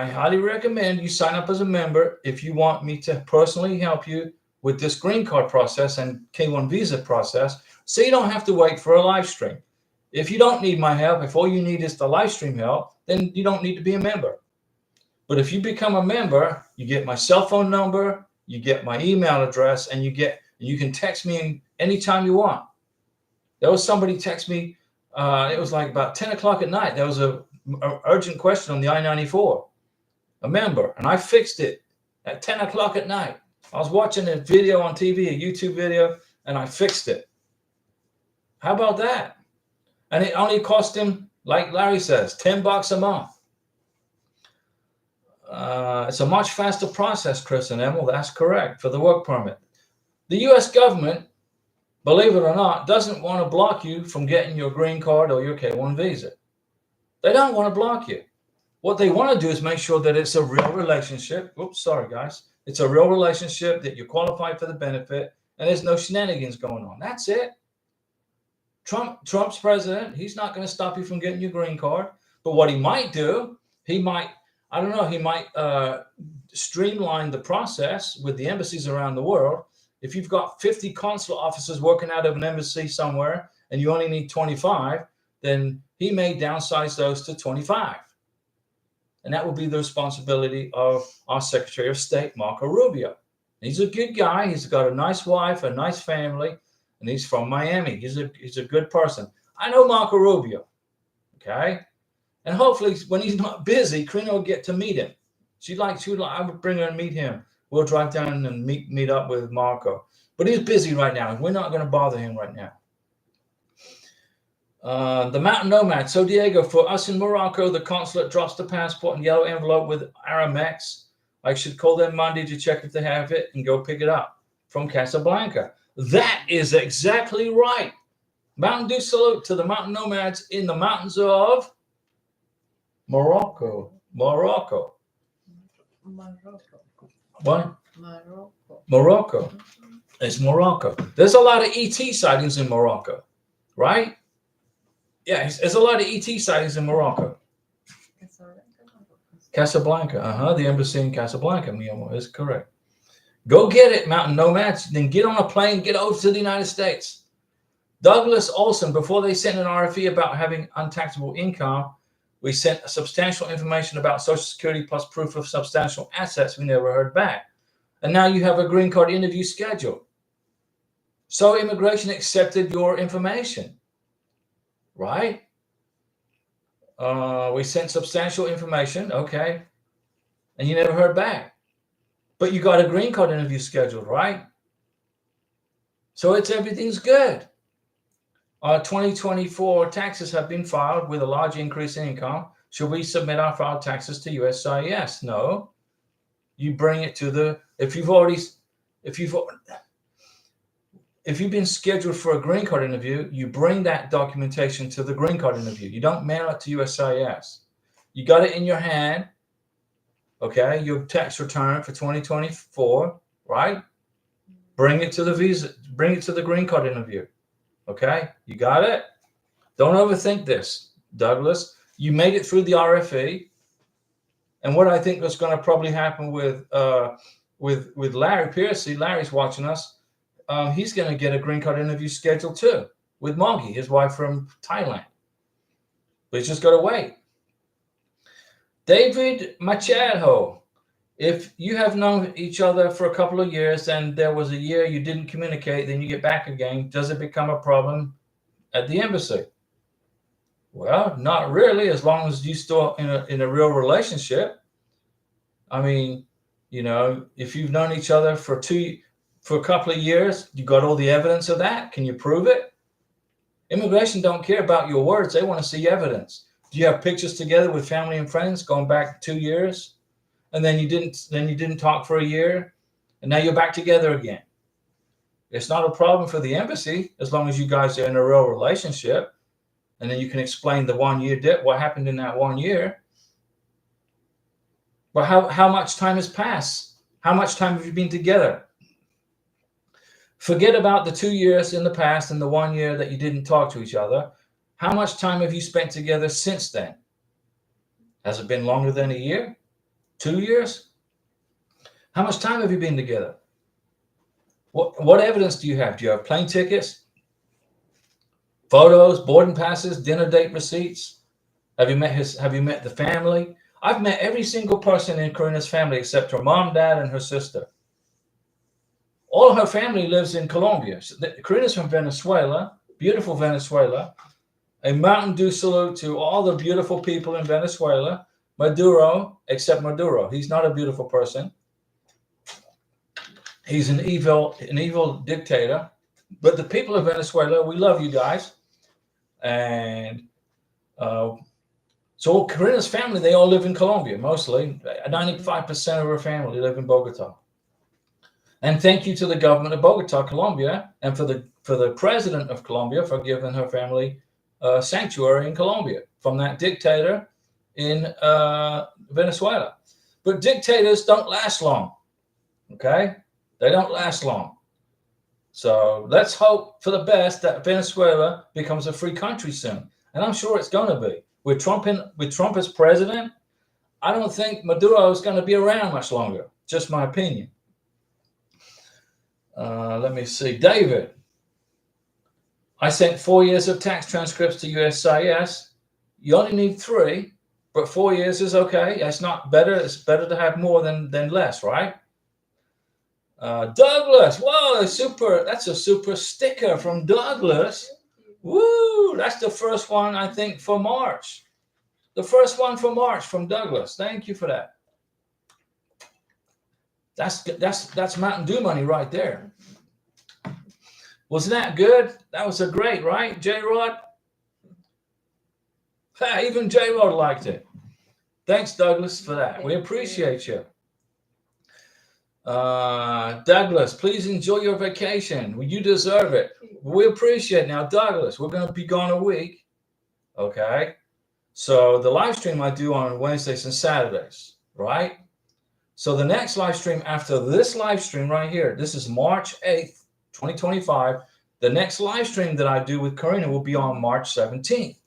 highly recommend you sign up as a member if you want me to personally help you with this green card process and K1 visa process, so you don't have to wait for a live stream. If you don't need my help, if all you need is the live stream help, then you don't need to be a member. But if you become a member, you get my cell phone number, you get my email address, and you can text me anytime you want. There was somebody text me. It was like about 10 o'clock at night. There was a urgent question on the I-94, a member, and I fixed it at 10 o'clock at night. I was watching a video on TV, a YouTube video, and I fixed it. How about that? And it only cost him, like Larry says, $10 a month. It's a much faster process, Chris and Emil. That's correct, for the work permit. The U.S. government, believe it or not, doesn't want to block you from getting your green card or your K-1 visa. They don't want to block you. What they want to do is make sure that it's a real relationship. Oops, sorry, guys. It's a real relationship, that you qualify for the benefit, and there's no shenanigans going on. That's it. Trump's president. He's not going to stop you from getting your green card. But what he might do, he might streamline the process with the embassies around the world. If you've got 50 consular officers working out of an embassy somewhere and you only need 25, then he may downsize those to 25. And that will be the responsibility of our Secretary of State, Marco Rubio. He's a good guy. He's got a nice wife, a nice family, and he's from Miami. He's a good person. I know Marco Rubio, okay? And hopefully when he's not busy, Karina will get to meet him. I would bring her and meet him. We'll drive down and meet up with Marco. But he's busy right now. We're not going to bother him right now. The Mountain Nomad. So, Diego, for us in Morocco, the consulate drops the passport in yellow envelope with Aramex. I should call them Monday to check if they have it and go pick it up from Casablanca. That is exactly right. Mountain Dew salute to the Mountain Nomads in the mountains of Morocco. Morocco. What? Morocco. It's Morocco. There's a lot of ET sightings in Morocco, right? Yeah, there's a lot of ET sightings in Morocco. Casablanca. The embassy in Casablanca, mi amor, is correct. Go get it, Mountain Nomads. Then get on a plane, get over to the United States. Douglas Olson, before they sent an RFE about having untaxable income, we sent substantial information about Social Security plus proof of substantial assets. We never heard back. And now you have a green card interview scheduled. So immigration accepted your information, right? We sent substantial information, okay, and you never heard back. But you got a green card interview scheduled, right? So everything's good. 2024 taxes have been filed with a large increase in income. Should we submit our filed taxes to USCIS? No. You bring it to if you've been scheduled for a green card interview, you bring that documentation to the green card interview. You don't mail it to USCIS. You got it in your hand, okay? Your tax return for 2024, right? Bring it to the green card interview. Okay, you got it? Don't overthink this, Douglas. You made it through the RFE. And what I think was going to probably happen with Larry Piercy, Larry's watching us, he's going to get a green card interview scheduled too with Moggy, his wife from Thailand. But he's just got to wait. David Machado, if you have known each other for a couple of years and there was a year you didn't communicate, then you get back again, does it become a problem at the embassy? Well, not really, as long as you still in a real relationship. I mean, if you've known each other for a couple of years, you got all the evidence of that. Can you prove it? Immigration don't care about your words. They want to see evidence. Do you have pictures together with family and friends going back 2 years? And then you didn't talk for a year, and now you're back together again. It's not a problem for the embassy as long as you guys are in a real relationship, and then you can explain the 1 year dip, what happened in that 1 year. But how much time has passed? How much time have you been together? Forget about the 2 years in the past and the 1 year that you didn't talk to each other. How much time have you spent together since then? Has it been longer than a year? 2 years? How much time have you been together? What evidence do you have? Do you have plane tickets, photos, boarding passes, dinner date receipts? Have you met the family? I've met every single person in Karina's family except her mom, dad, and her sister. All her family lives in Colombia. So Karina's from Venezuela, beautiful Venezuela. A Mountain Dew salute to all the beautiful people in Venezuela. Maduro, except Maduro. He's not a beautiful person. He's an evil dictator. But the people of Venezuela, we love you guys. And so Karina's family, they all live in Colombia, mostly. 95% of her family live in Bogota. And thank you to the government of Bogota, Colombia, and for the president of Colombia for giving her family sanctuary in Colombia from that dictator in Venezuela. But dictators don't last long, okay? They don't last long. So let's hope for the best that Venezuela becomes a free country soon. And I'm sure it's going to be. With Trump as president, I don't think Maduro is going to be around much longer. Just my opinion. Let me see. David, I sent 4 years of tax transcripts to USCIS. You only need 3, but 4 years is okay. It's not better. It's better to have more than less, right? Douglas, whoa, that's a super sticker from Douglas. Woo, that's the first one, I think, for March. The first one for March from Douglas. Thank you for that. That's Mountain Dew money right there. Wasn't that good? That was a great, right, J-Rod? Even J-Rod liked it. Thanks, Douglas, for that. We appreciate you. Douglas, please enjoy your vacation. You deserve it. We appreciate it. Now, Douglas, we're going to be gone a week. Okay. So the live stream I do on Wednesdays and Saturdays, right? So the next live stream after this live stream right here, this is March 8th, 2025. The next live stream that I do with Karina will be on March 17th,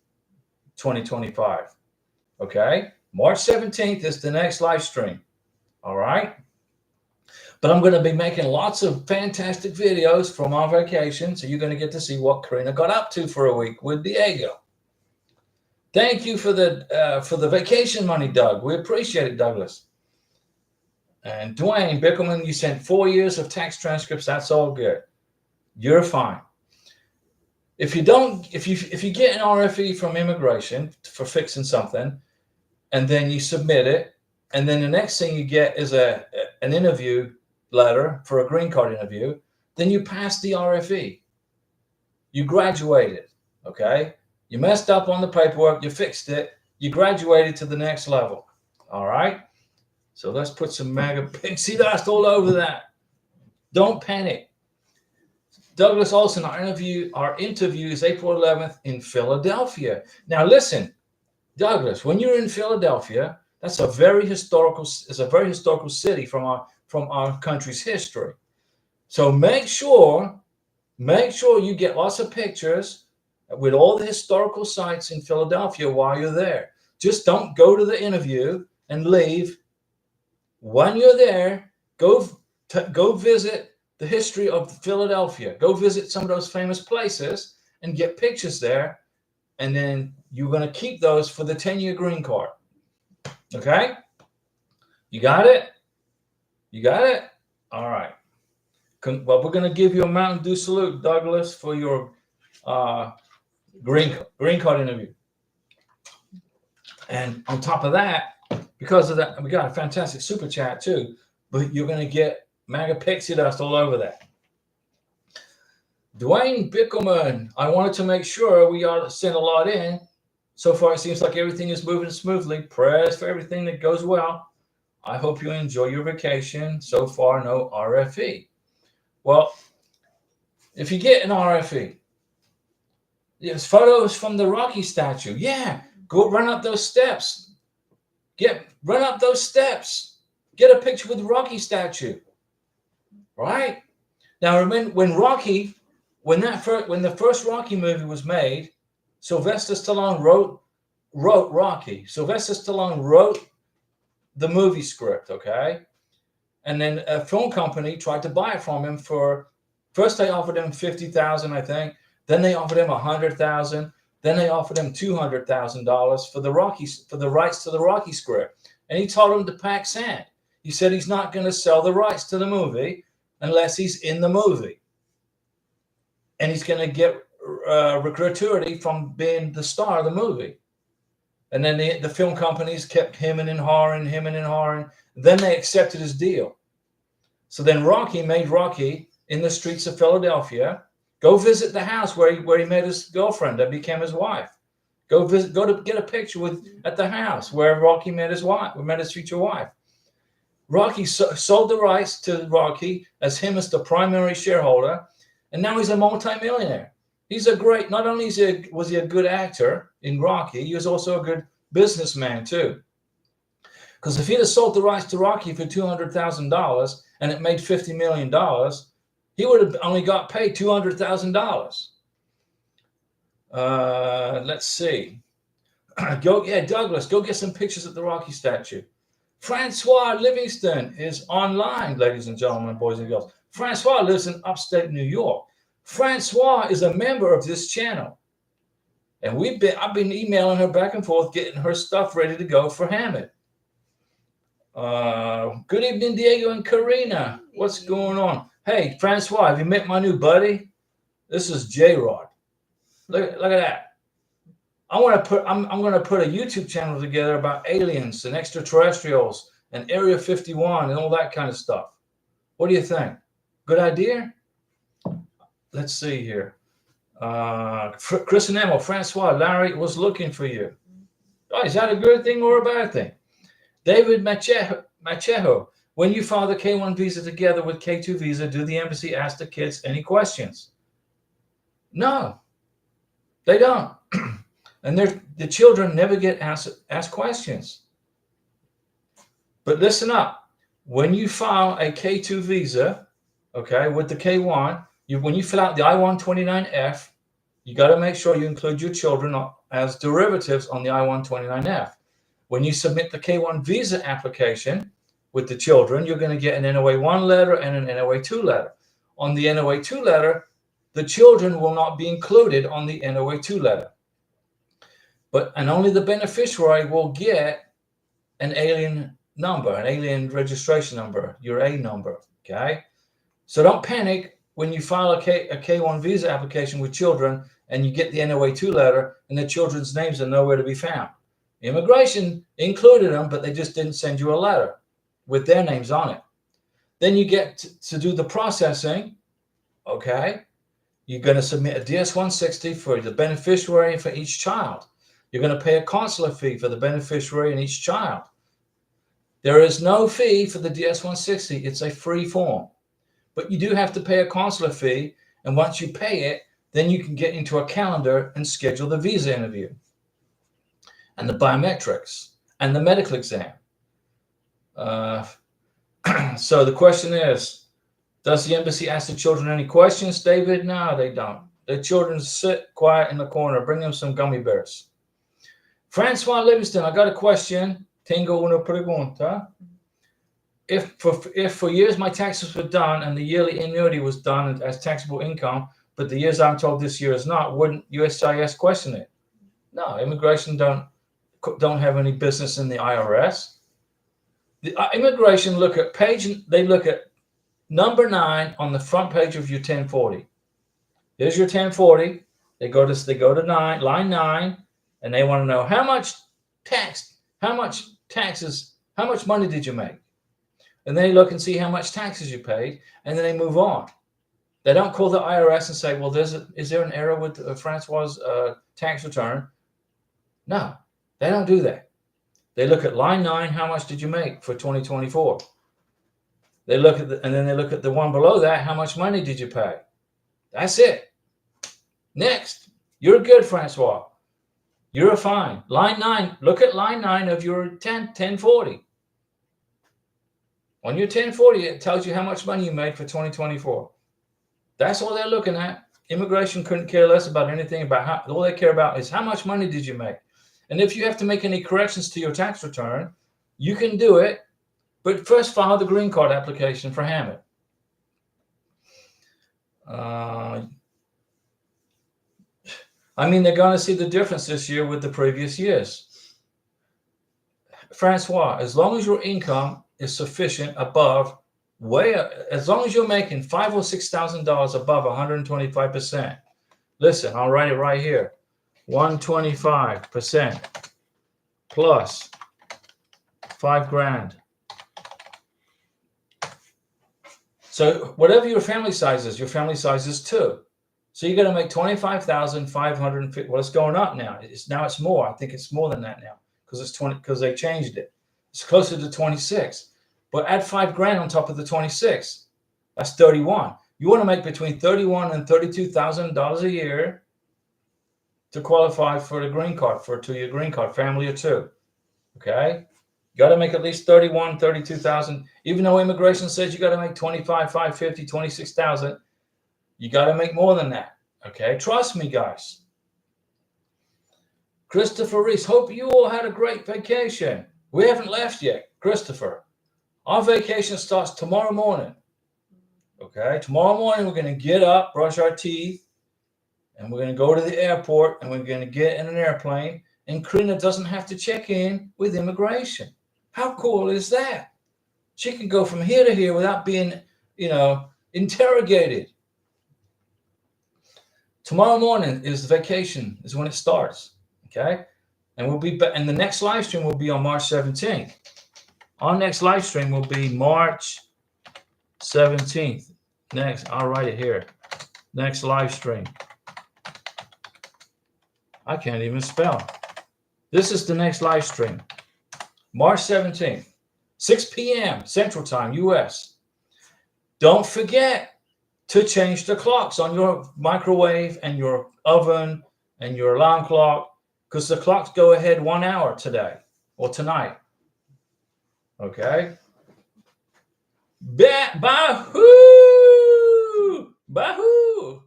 2025. Okay. March 17th is the next live stream. All right. But I'm going to be making lots of fantastic videos from our vacation. So you're going to get to see what Karina got up to for a week with Diego. Thank you for the vacation money, Doug. We appreciate it, Douglas. And Dwayne Bickelman, you sent 4 years of tax transcripts. That's all good. You're fine. If you get an RFE from immigration for fixing something, and then you submit it, and then the next thing you get is an interview letter for a green card interview, then you pass the RFE. You graduated, okay? You messed up on the paperwork, you fixed it, you graduated to the next level, all right? So let's put some MAGA pixie dust all over that. Don't panic. Douglas Olson, our interview is April 11th in Philadelphia. Now listen, Douglas, when you're in Philadelphia, it's a very historical city from our country's history. So make sure you get lots of pictures with all the historical sites in Philadelphia while you're there. Just don't go to the interview and leave. When you're there, go visit the history of Philadelphia. Go visit some of those famous places and get pictures there. And then you're going to keep those for the 10-year green card. Okay? You got it? You got it? All right. Well, we're going to give you a Mountain Dew salute, Douglas, for your green card interview. And on top of that, because of that, we got a fantastic super chat too, but you're going to get MAGA pixie dust all over that. Dwayne Bickelman, I wanted to make sure we are sent a lot in. So far, it seems like everything is moving smoothly. Prayers for everything that goes well. I hope you enjoy your vacation. So far, no RFE. Well, if you get an RFE, there's photos from the Rocky statue. Yeah, go run up those steps. Run up those steps. Get a picture with the Rocky statue. Right? Now, remember when the first Rocky movie was made, Sylvester Stallone wrote Rocky. Sylvester Stallone wrote the movie script, okay? And then a film company tried to buy it from him first they offered him $50,000, I think. Then they offered him $100,000. Then they offered him $200,000 for the rights to the Rocky script, and he told them to pack sand. He said he's not going to sell the rights to the movie unless he's in the movie, and he's going to get gratuity from being the star of the movie. And then the film companies kept hemming and hawing. Then they accepted his deal. So then Rocky made Rocky in the streets of Philadelphia. Go visit the house where he met his girlfriend that became his wife. Go to get a picture at the house where Rocky met his future wife. Rocky sold the rights to Rocky as him as the primary shareholder, and now he's a multimillionaire. He's not only was he a good actor in Rocky, he was also a good businessman too. Because if he'd have sold the rights to Rocky for $200,000 and it made $50 million, he would have only got paid $200,000. Let's see. Douglas, go get some pictures of the Rocky statue. Francois Livingston is online, ladies and gentlemen, boys and girls. Francois lives in upstate New York. Francois is a member of this channel. And I've been emailing her back and forth, getting her stuff ready to go for Hammett. Good evening, Diego and Karina. What's going on? Hey, Francois, have you met my new buddy? This is J-Rod. Look at that. I'm going to put a YouTube channel together about aliens and extraterrestrials and Area 51 and all that kind of stuff. What do you think? Good idea? Let's see here. Chris and Emma, Francois, Larry was looking for you. Oh, is that a good thing or a bad thing? David Machejo, when you file the K1 visa together with K2 visa, do the embassy ask the kids any questions? No, they don't. And the children never get asked questions. But listen up. When you file a K2 visa, okay, with the K1, when you fill out the I-129F, you got to make sure you include your children as derivatives on the I-129F. When you submit the K1 visa application with the children, you're going to get an NOA-1 letter and an NOA-2 letter. On the NOA-2 letter, the children will not be included on the NOA-2 letter. And only the beneficiary will get an alien number, an alien registration number, your A number, okay? So don't panic when you file a K1 visa application with children and you get the NOA-2 letter and the children's names are nowhere to be found. Immigration included them, but they just didn't send you a letter with their names on it. Then you get to do the processing, okay? You're going to submit a DS-160 for the beneficiary for each child. You're going to pay a consular fee for the beneficiary and each child. There is no fee for the DS-160. It's a free form. But you do have to pay a consular fee, and once you pay it, then you can get into a calendar and schedule the visa interview and the biometrics and the medical exam. So the question is, does the embassy ask the children any questions, David? No, they don't. The children sit quiet in the corner. Bring them some gummy bears. Francois Livingston, I got a question. Tengo una pregunta. If for years my taxes were done and the yearly annuity was done as taxable income, but the years I'm told this year is not, wouldn't USCIS question it? No, immigration don't have any business in the IRS. The immigration look at number 9 on the front page of your 1040. Here's your 1040. They go to line 9, and they want to know how much taxes, how much money did you make? And then they look and see how much taxes you paid, and then they move on. They don't call the IRS and say, well, is there an error with Francois' tax return? No, they don't do that. They look at line 9, how much did you make for 2024? They look at and then they look at the one below that, how much money did you pay? That's it. Next, you're good, Francois. You're fine. Line 9, look at line 9 of your 1040. On your 1040, it tells you how much money you made for 2024. That's all they're looking at. Immigration couldn't care less about anything about all they care about is how much money did you make. And if you have to make any corrections to your tax return, you can do it, but first file the green card application for Hammett. I mean, they're going to see the difference this year with the previous years. Francois, as long as your income is sufficient above, as long as you're making $5,000 or $6,000 above 125%. Listen, I'll write it right here. 125% plus $5,000. So whatever your family size is too. So you're going to make 25,550. Well, it's going up now. It's more. I think it's more than that now because it's 20 because they changed it. It's closer to 26. But add $5,000 on top of the 26. That's 31. You want to make between $31,000 and $32,000 a year to qualify for the green card, for a 2-year green card, family of 2. Okay? You got to make at least 31, 32,000. Even though immigration says you got to make 25,550, 26,000, you got to make more than that. Okay? Trust me, guys. Christopher Reese, hope you all had a great vacation. We haven't left yet, Christopher. Our vacation starts tomorrow morning. Okay? Tomorrow morning, we're going to get up, brush our teeth, and we're going to go to the airport, and we're going to get in an airplane, and Karina doesn't have to check in with immigration. How cool is that? She can go from here to here without being, interrogated. Tomorrow morning is the vacation, is when it starts. Okay? And we'll be and the next live stream will be on March 17th. Our next live stream will be March 17th. Next, I'll write it here. Next live stream. I can't even spell. This is the next live stream. March 17th, 6 p.m. Central Time, U.S. Don't forget to change the clocks on your microwave and your oven and your alarm clock, because the clocks go ahead 1 hour today or tonight. Okay? Bahoo! Bahoo!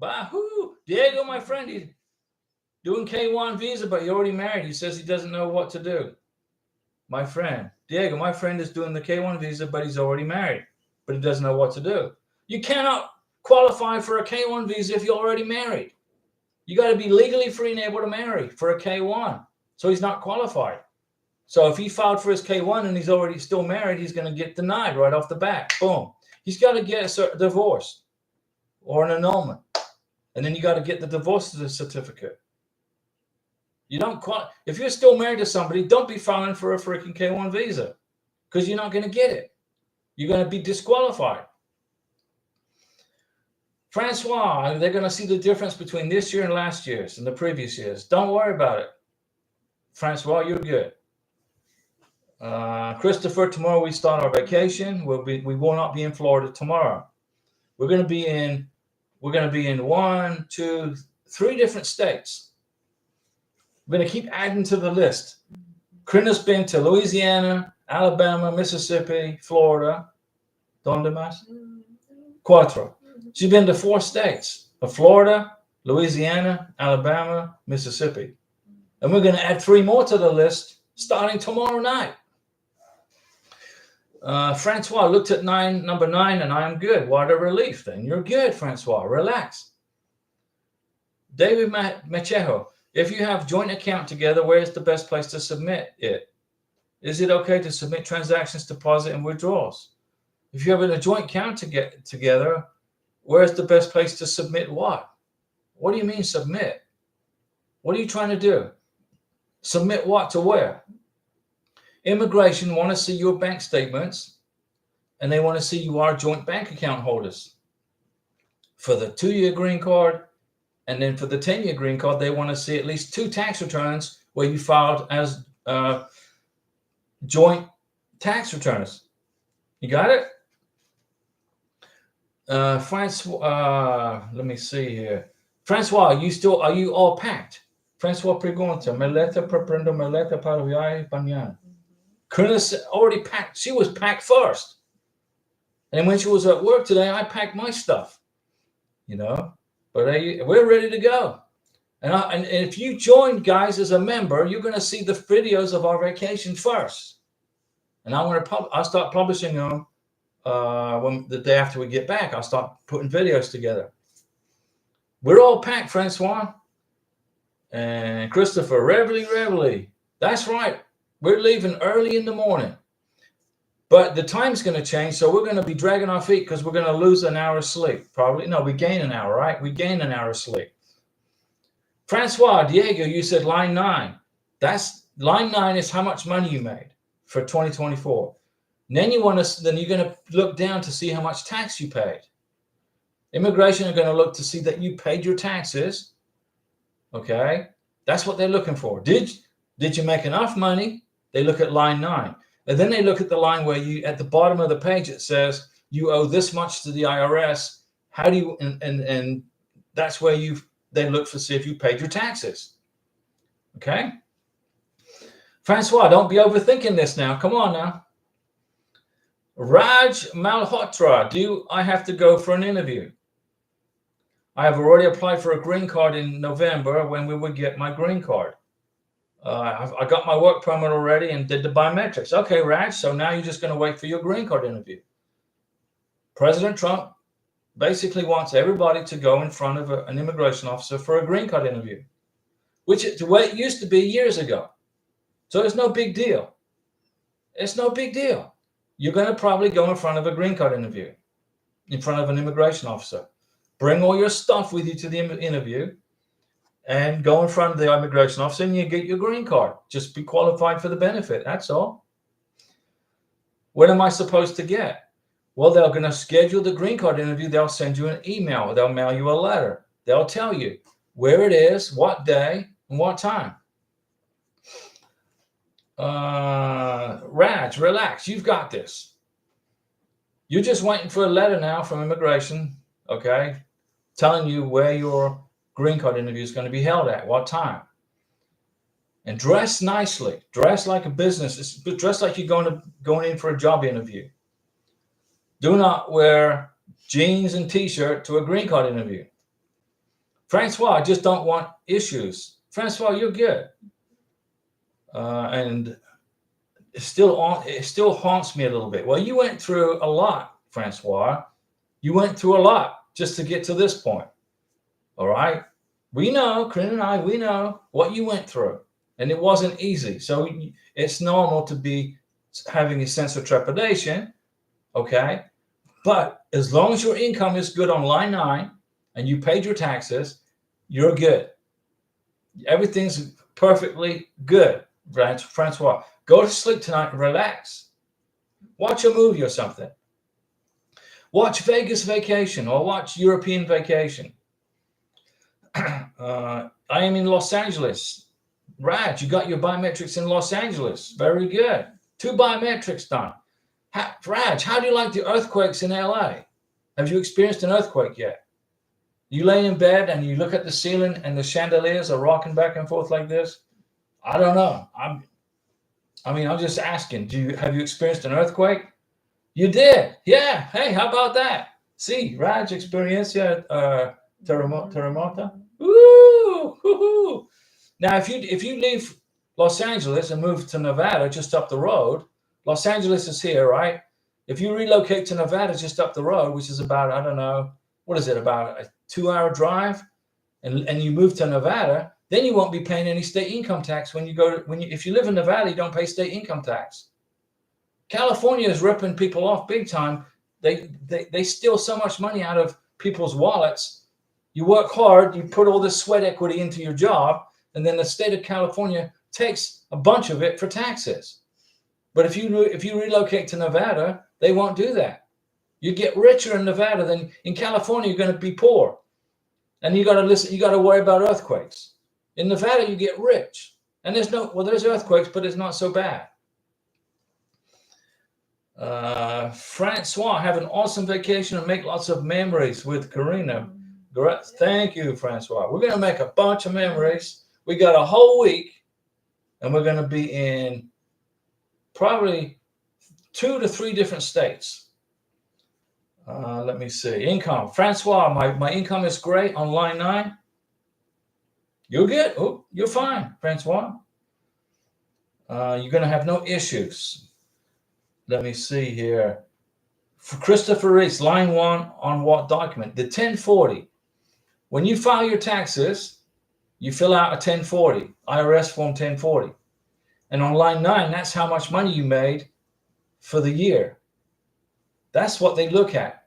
Bahoo! Diego, my friend, he's doing K1 visa, but he already married. He says he doesn't know what to do. My friend, Diego, my friend is doing the K1 visa, but he's already married, but he doesn't know what to do. You cannot qualify for a K1 visa if you're already married. You got to be legally free and able to marry for a K1. So he's not qualified. So if he filed for his K1 and he's already still married, he's going to get denied right off the bat. Boom. He's got to get a divorce or an annulment. And then you got to get the divorce certificate. You don't if you're still married to somebody, don't be filing for a freaking K1 visa, because you're not going to get it. You're going to be disqualified. Francois, they're going to see the difference between this year and last year's and the previous years. Don't worry about it. Francois, you're good. Christopher, tomorrow we start our vacation. We will not be in Florida tomorrow. We're going to be in 1, 2, 3 different states. We're going to keep adding to the list. Karina's been to Louisiana, Alabama, Mississippi, Florida. ¿Dónde más? 4. She's been to 4 states of Florida, Louisiana, Alabama, Mississippi. And we're going to add 3 more to the list starting tomorrow night. Francois looked at number 9, and I am good. What a relief. Then you're good, Francois. Relax. David Machejo, if you have joint account together, where is the best place to submit it? Is it okay to submit transactions, deposit, and withdrawals? If you have a joint account together, where's the best place to submit what? What do you mean submit? What are you trying to do? Submit what to where? Immigration want to see your bank statements, and they want to see you are joint bank account holders. For the 2-year green card, and then for the 10-year green card, they want to see at least 2 tax returns where you filed as joint tax returns. You got it? Francois, let me see here. Francois, are you all packed? Francois pregunta, maleta prendo maleta para viaje mañana. Karina already packed. She was packed first. And when she was at work today, I packed my stuff, But we're ready to go. And if you join, guys, as a member, you're going to see the videos of our vacation first. And I'll start publishing them when the day after we get back. I'll start putting videos together. We're all packed, Francois. And Christopher, reveille. That's right. We're leaving early in the morning. But the time's going to change, so we're going to be dragging our feet because we're going to lose an hour of sleep. Probably. No, we gain an hour, right? We gain an hour of sleep. Francois, Diego, you said line 9. That's line 9 is how much money you made for 2024. And then you're going to look down to see how much tax you paid. Immigration are going to look to see that you paid your taxes. Okay, that's what they're looking for. Did you make enough money? They look at line 9. And then they look at the line where you, at the bottom of the page, it says you owe this much to the IRS. How do you, and that's where they look to see if you paid your taxes. Okay. Francois, don't be overthinking this now. Come on now. Raj Malhotra, do I have to go for an interview? I have already applied for a green card in November when we would get my green card. I got my work permit already and did the biometrics. Okay, Raj, so now you're just going to wait for your green card interview. President Trump basically wants everybody to go in front of an immigration officer for a green card interview, which is the way it used to be years ago. So it's no big deal. It's no big deal. You're going to probably go in front of a green card interview, in front of an immigration officer. Bring all your stuff with you to the interview and go in front of the immigration officer and you get your green card. Just be qualified for the benefit. That's all. What am I supposed to get? Well, they're going to schedule the green card interview. They'll send you an email. They'll mail you a letter. They'll tell you where it is, what day, and what time. Raj, relax. You've got this. You're just waiting for a letter now from immigration, okay, telling you where your green card interview is going to be held at, what time. And dress nicely. Dress like a business. Dress like you're going in for a job interview. Do not wear jeans and t-shirt to a green card interview. Francois, I just don't want issues. Francois, you're good. And it still haunts me a little bit. Well, you went through a lot, Francois. You went through a lot just to get to this point. All right. We know, Corinne and I, we know what you went through, and it wasn't easy. So it's normal to be having a sense of trepidation. Okay. But as long as your income is good on line 9 and you paid your taxes, you're good. Everything's perfectly good, Francois. Go to sleep tonight and relax. Watch a movie or something. Watch Vegas Vacation or watch European Vacation. I am in Los Angeles. Raj, you got your biometrics in Los Angeles. Very good. 2 biometrics done. Raj, how do you like the earthquakes in LA? Have you experienced an earthquake yet? You lay in bed and you look at the ceiling and the chandeliers are rocking back and forth like this? I don't know. I'm just asking. Have you experienced an earthquake? You did. Yeah. Hey, how about that? See, Raj experiencia terremoto. Woo! Now, if you leave Los Angeles and move to Nevada, just up the road, Los Angeles is here, right? If you relocate to Nevada, just up the road, which is about, I don't know, what is it, about a 2-hour drive, and you move to Nevada, then you won't be paying any state income tax if you live in Nevada, you don't pay state income tax. California is ripping people off big time. They steal so much money out of people's wallets. You work hard, you put all this sweat equity into your job, and then the state of California takes a bunch of it for taxes. But if you relocate to Nevada, they won't do that. You get richer in Nevada than in California. You're going to be poor, and you got to worry about earthquakes. In Nevada, you get rich, and there's earthquakes, but it's not so bad. Francois, have an awesome vacation and make lots of memories with Karina. Thank you, Francois. We're going to make a bunch of memories. We got a whole week, and we're going to be in probably 2 to 3 different states. Let me see. Income. Francois, my income is great on line 9. You're good. Oh, you're fine, Francois. You're going to have no issues. Let me see here. For Christopher Reese, line 1 on what document? The 1040. When you file your taxes, you fill out a 1040, IRS form 1040. And on line 9, that's how much money you made for the year. That's what they look at.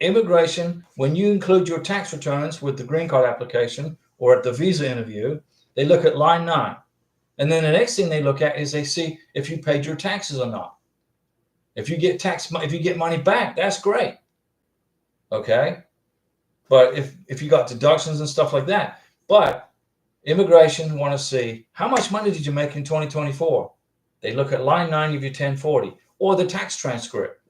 Immigration, when you include your tax returns with the green card application or at the visa interview, they look at line 9. And then the next thing they look at is they see if you paid your taxes or not. If you get money back, that's great. Okay? But if you got deductions and stuff like that. But immigration want to see how much money did you make in 2024? They look at line 9 of your 1040 or the tax transcript.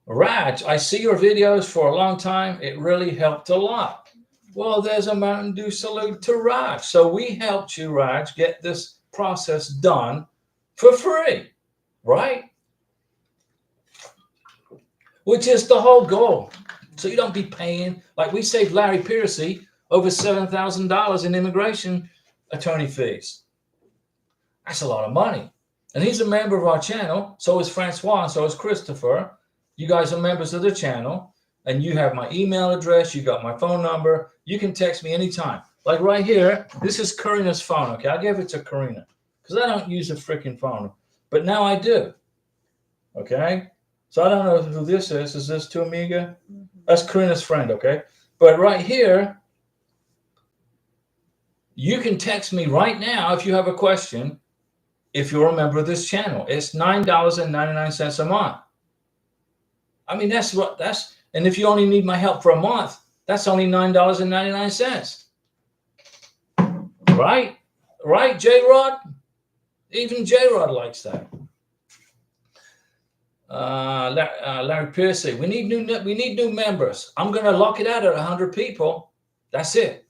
Raj, I see your videos for a long time. It really helped a lot. Well, there's a Mountain Dew salute to Raj. So we helped you, Raj, get this process done for free, right? Which is the whole goal. So you don't be paying, like we saved Larry Piercy over $7,000 in immigration attorney fees. That's a lot of money. And he's a member of our channel. So is Francois, so is Christopher. You guys are members of the channel. And you have my email address. You got my phone number. You can text me anytime. Like right here, this is Karina's phone, okay? I gave it to Karina because I don't use a freaking phone. But now I do, okay? So I don't know who this is. Is this to Amiga? Mm-hmm. That's Karina's friend, okay? But right here, you can text me right now if you have a question, if you're a member of this channel. It's $9.99 a month. I mean, and if you only need my help for a month, that's only $9.99. Right? Right, J-Rod? Even J-Rod likes that. Larry Piercy, we need new members. I'm going to lock it out at 100 people. That's it.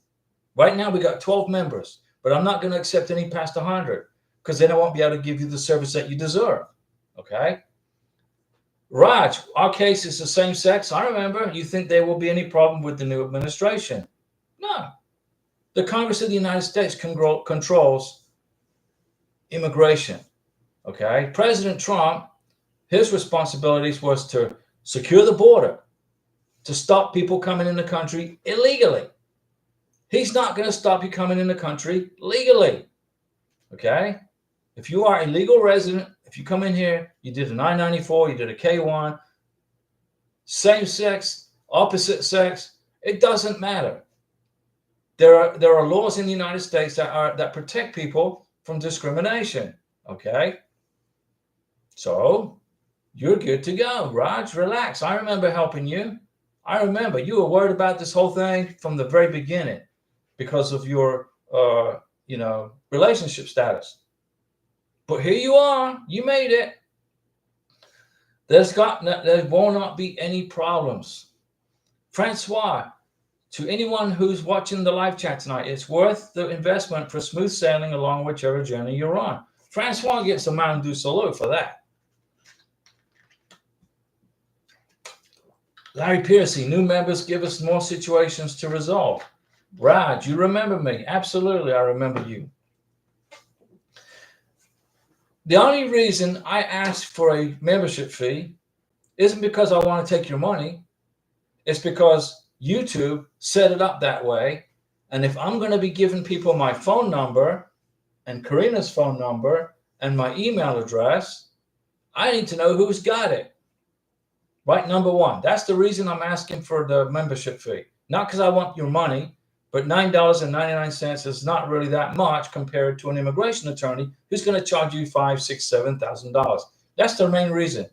Right now we got 12 members, but I'm not going to accept any past 100 because then I won't be able to give you the service that you deserve. Okay? Raj, our case is the same sex. I remember. You think there will be any problem with the new administration? No. The Congress of the United States controls immigration. Okay? President Trump, his responsibilities was to secure the border, to stop people coming in the country illegally. He's not going to stop you coming in the country legally. Okay? If you are a legal resident, if you come in here, you did a 994, you did a K1, same sex, opposite sex, it doesn't matter. There are laws in the United States that protect people from discrimination. Okay? So you're good to go. Raj, relax. I remember helping you. I remember you were worried about this whole thing from the very beginning because of your relationship status. But here you are. You made it. There will not be any problems. Francois, to anyone who's watching the live chat tonight, it's worth the investment for smooth sailing along whichever journey you're on. Francois gets a Mountain Dew salute for that. Larry Piercy, new members give us more situations to resolve. Raj, you remember me? Absolutely, I remember you. The only reason I asked for a membership fee isn't because I want to take your money. It's because YouTube set it up that way. And if I'm going to be giving people my phone number and Karina's phone number and my email address, I need to know who's got it. Right, number one. That's the reason I'm asking for the membership fee. Not because I want your money, but $9.99 is not really that much compared to an immigration attorney who's going to charge you $5,000, $6,000, $7,000. That's the main reason.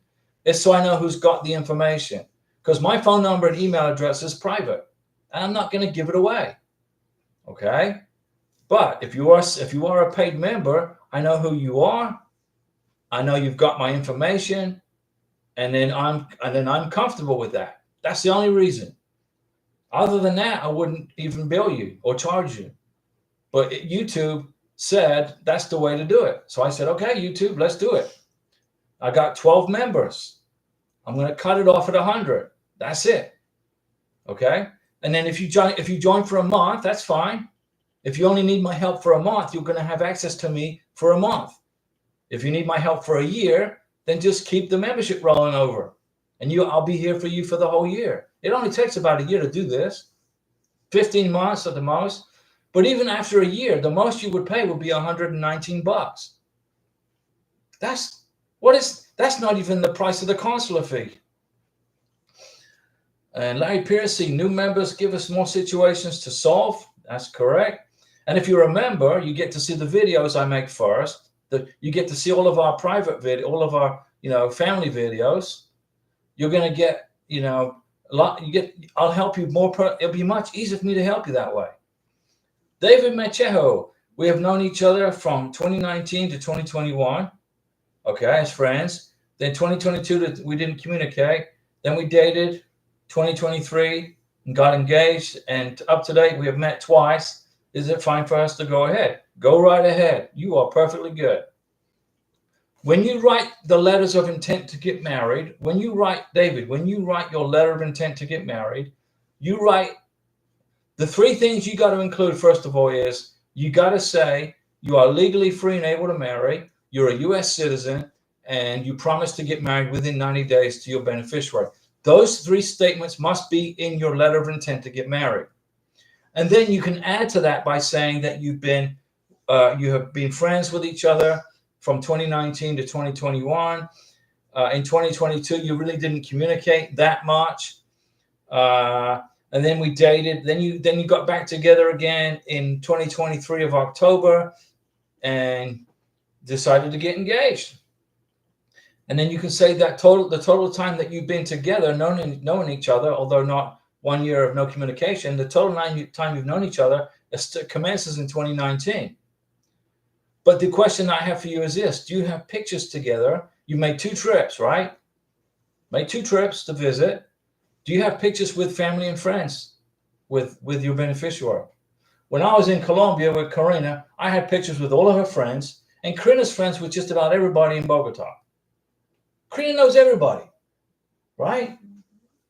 It's so I know who's got the information. Because my phone number and email address is private, and I'm not going to give it away. Okay? But if you are a paid member, I know who you are. I know you've got my information. And then I'm comfortable with that. That's the only reason. Other than that, I wouldn't even bill you or charge you. But YouTube said that's the way to do it. So I said, okay, YouTube, let's do it. I got 12 members. I'm going to cut it off at 100. That's it. Okay? And then if you join for a month, that's fine. If you only need my help for a month, you're going to have access to me for a month. If you need my help for a year, then just keep the membership rolling over. And I'll be here for you for the whole year. It only takes about a year to do this. 15 months at the most. But even after a year, the most you would pay would be $119. That's not even the price of the consular fee. And Larry Piercy, new members give us more situations to solve. That's correct. And if you remember, you get to see the videos I make first. You get to see all of our private video, all of our family videos. You're going to get a lot. I'll help you more. It'll be much easier for me to help you that way. David Machejo, we have known each other from 2019 to 2021. Okay, as friends. Then 2022, we didn't communicate. Then we dated. 2023 and got engaged, and up to date we have met twice. Is it fine for us to go ahead? Go right ahead. You are perfectly good. When you write the letters of intent to get married, when you write your letter of intent to get married, you write the three things you got to include. First of all is you got to say you are legally free and able to marry, you're a U.S. citizen, and you promise to get married within 90 days to your beneficiary. Those three statements must be in your letter of intent to get married. And then you can add to that by saying that you have been friends with each other from 2019 to 2021. In 2022, you really didn't communicate that much. And then we dated. Then you got back together again in 2023 of October and decided to get engaged. And then you can say that the total time that you've been together, knowing each other, although not 1 year of no communication, the total time you've known each other commences in 2019. But the question I have for you is this: do you have pictures together? You made 2 trips, right? Made 2 trips to visit. Do you have pictures with family and friends with your beneficiary? When I was in Colombia with Karina, I had pictures with all of her friends, and Karina's friends with just about everybody in Bogota. Karina knows everybody, right?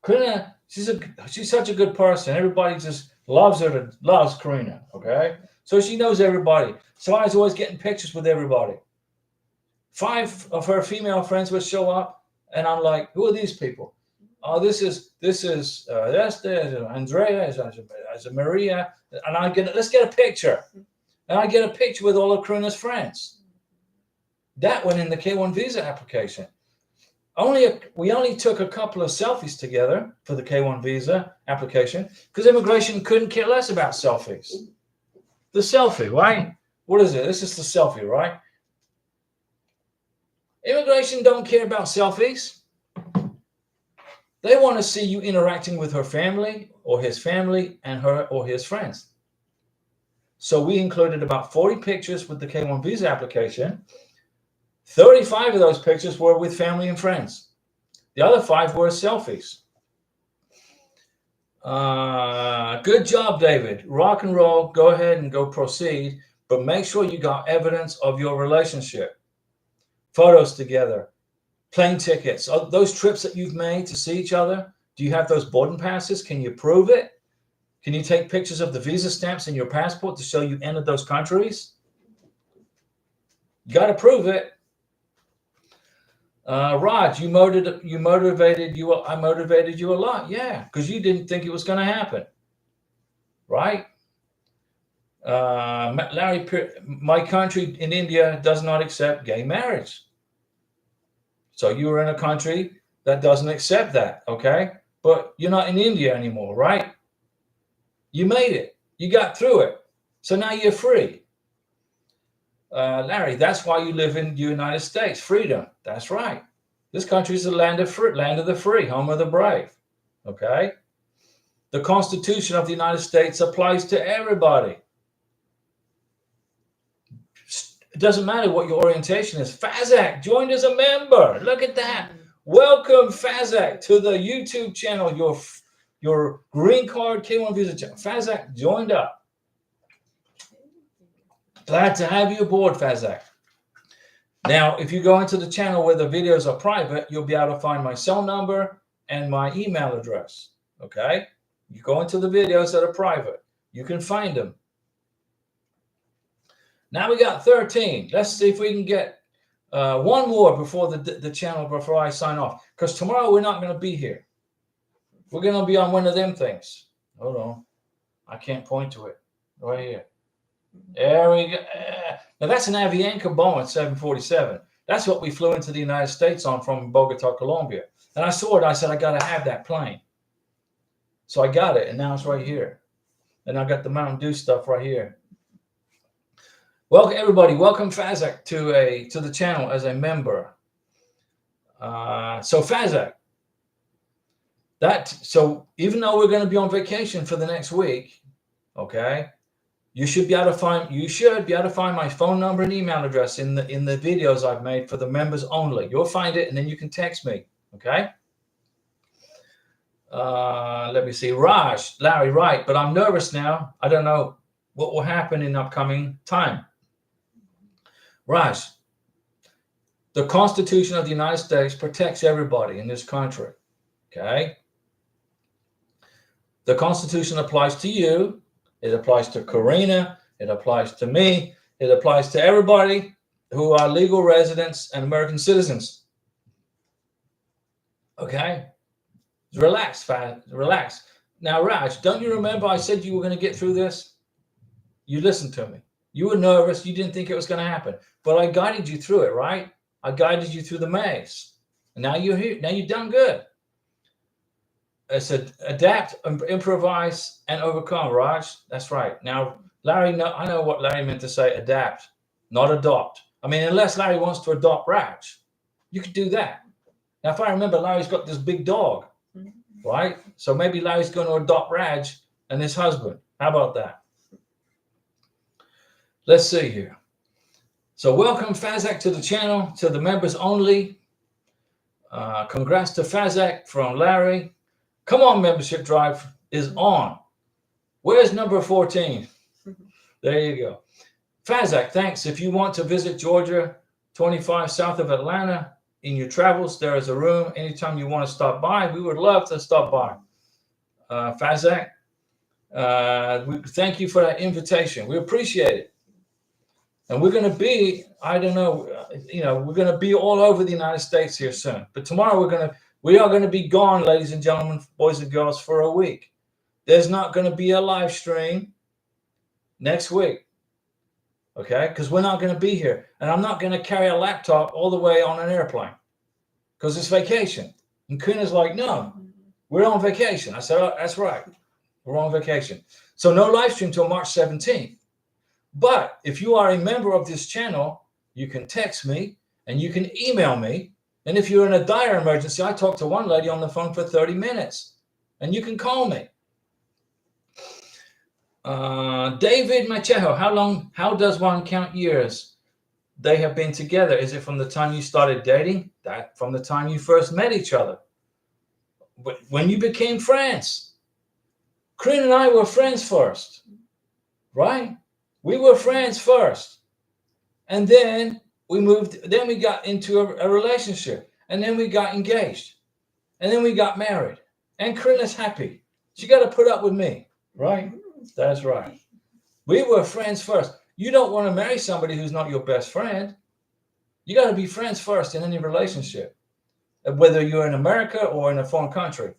Karina, she's such a good person. Everybody just loves Karina, okay? So she knows everybody. So I was always getting pictures with everybody. 5 of her female friends would show up, and I'm like, who are these people? Oh, this is Esther, Andrea, Maria, and let's get a picture. And I get a picture with all of Karina's friends. That went in the K1 visa application. We only took a couple of selfies together for the K1 visa application because immigration couldn't care less about selfies. The selfie, right? What is it? This is the selfie, right? Immigration don't care about selfies. They want to see you interacting with her family or his family and her or his friends. So we included about 40 pictures with the K1 visa application. 35 of those pictures were with family and friends. The other 5 were selfies. Good job, David. Rock and roll. Go ahead and go proceed. But make sure you got evidence of your relationship. Photos together. Plane tickets. Those trips that you've made to see each other. Do you have those boarding passes? Can you prove it? Can you take pictures of the visa stamps in your passport to show you entered those countries? You got to prove it. Raj, I motivated you a lot. Yeah, because you didn't think it was going to happen. Right? Larry, my country in India does not accept gay marriage. So you were in a country that doesn't accept that, okay? But you're not in India anymore, right? You made it. You got through it. So now you're free. Larry, that's why you live in the United States. Freedom. That's right. This country is the land of the free, home of the brave. Okay? The Constitution of the United States applies to everybody. It doesn't matter what your orientation is. Fazak joined as a member. Look at that. Welcome, Fazak, to the YouTube channel, your green card K1 visa channel. Fazak joined up. Glad to have you aboard, Fazak. Now, if you go into the channel where the videos are private, you'll be able to find my cell number and my email address. Okay? You go into the videos that are private. You can find them. Now we got 13. Let's see if we can get one more before the channel, before I sign off. Because tomorrow we're not going to be here. We're going to be on one of them things. Hold on. I can't point to it. Right here. There we go. Now that's an Avianca Boeing 747. That's what we flew into the United States on from Bogota, Colombia. And I saw it. I said, I got to have that plane. So I got it, and now it's right here. And I got the Mountain Dew stuff right here. Welcome, everybody. Welcome, Fazak, to the channel as a member. So Fazak, so even though we're going to be on vacation for the next week, okay, you should be able to find my phone number and email address in the videos I've made for the members only. You'll find it, and then you can text me. Okay. Let me see. Larry, right? But I'm nervous now. I don't know what will happen in upcoming time. Raj, the Constitution of the United States protects everybody in this country. Okay. The Constitution applies to you. It applies to Karina. It applies to me. It applies to everybody who are legal residents and American citizens. Okay? Relax, relax. Now, Raj, don't you remember I said you were going to get through this? You listened to me. You were nervous. You didn't think it was going to happen. But I guided you through it, right? I guided you through the maze. And now you're here. Now you've done good. I said, adapt, improvise, and overcome, Raj. That's right. Now, Larry, I know what Larry meant to say, adapt, not adopt. I mean, unless Larry wants to adopt Raj, you could do that. Now, if I remember, Larry's got this big dog, right? So maybe Larry's going to adopt Raj and his husband. How about that? Let's see here. So welcome, Fazak, to the channel, to the members only. Congrats to Fazak from Larry. Come on, membership drive is on. Where's number 14? There you go. Fazak, thanks. If you want to visit Georgia, 25 south of Atlanta, in your travels, there is a room. Anytime you want to stop by, we would love to stop by. Fazak, thank you for that invitation. We appreciate it. And we're going to be, I don't know, we're going to be all over the United States here soon. But tomorrow we are going to be gone, ladies and gentlemen, boys and girls, for a week. There's not going to be a live stream next week, okay? Because we're not going to be here. And I'm not going to carry a laptop all the way on an airplane because it's vacation. And Kuna's like, no, we're on vacation. I said, oh, that's right. We're on vacation. So no live stream till March 17th. But if you are a member of this channel, you can text me and you can email me. And if you're in a dire emergency, I talked to one lady on the phone for 30 minutes. And you can call me. David Machejo, how does one count years they have been together? Is it from the time you started dating? From the time you first met each other? When you became friends? Corinne and I were friends first, right? We were friends first. And then we got into a relationship. And then we got engaged. And then we got married. And Corinne is happy. She got to put up with me, right? That's right. We were friends first. You don't want to marry somebody who's not your best friend. You got to be friends first in any relationship, whether you're in America or in a foreign country.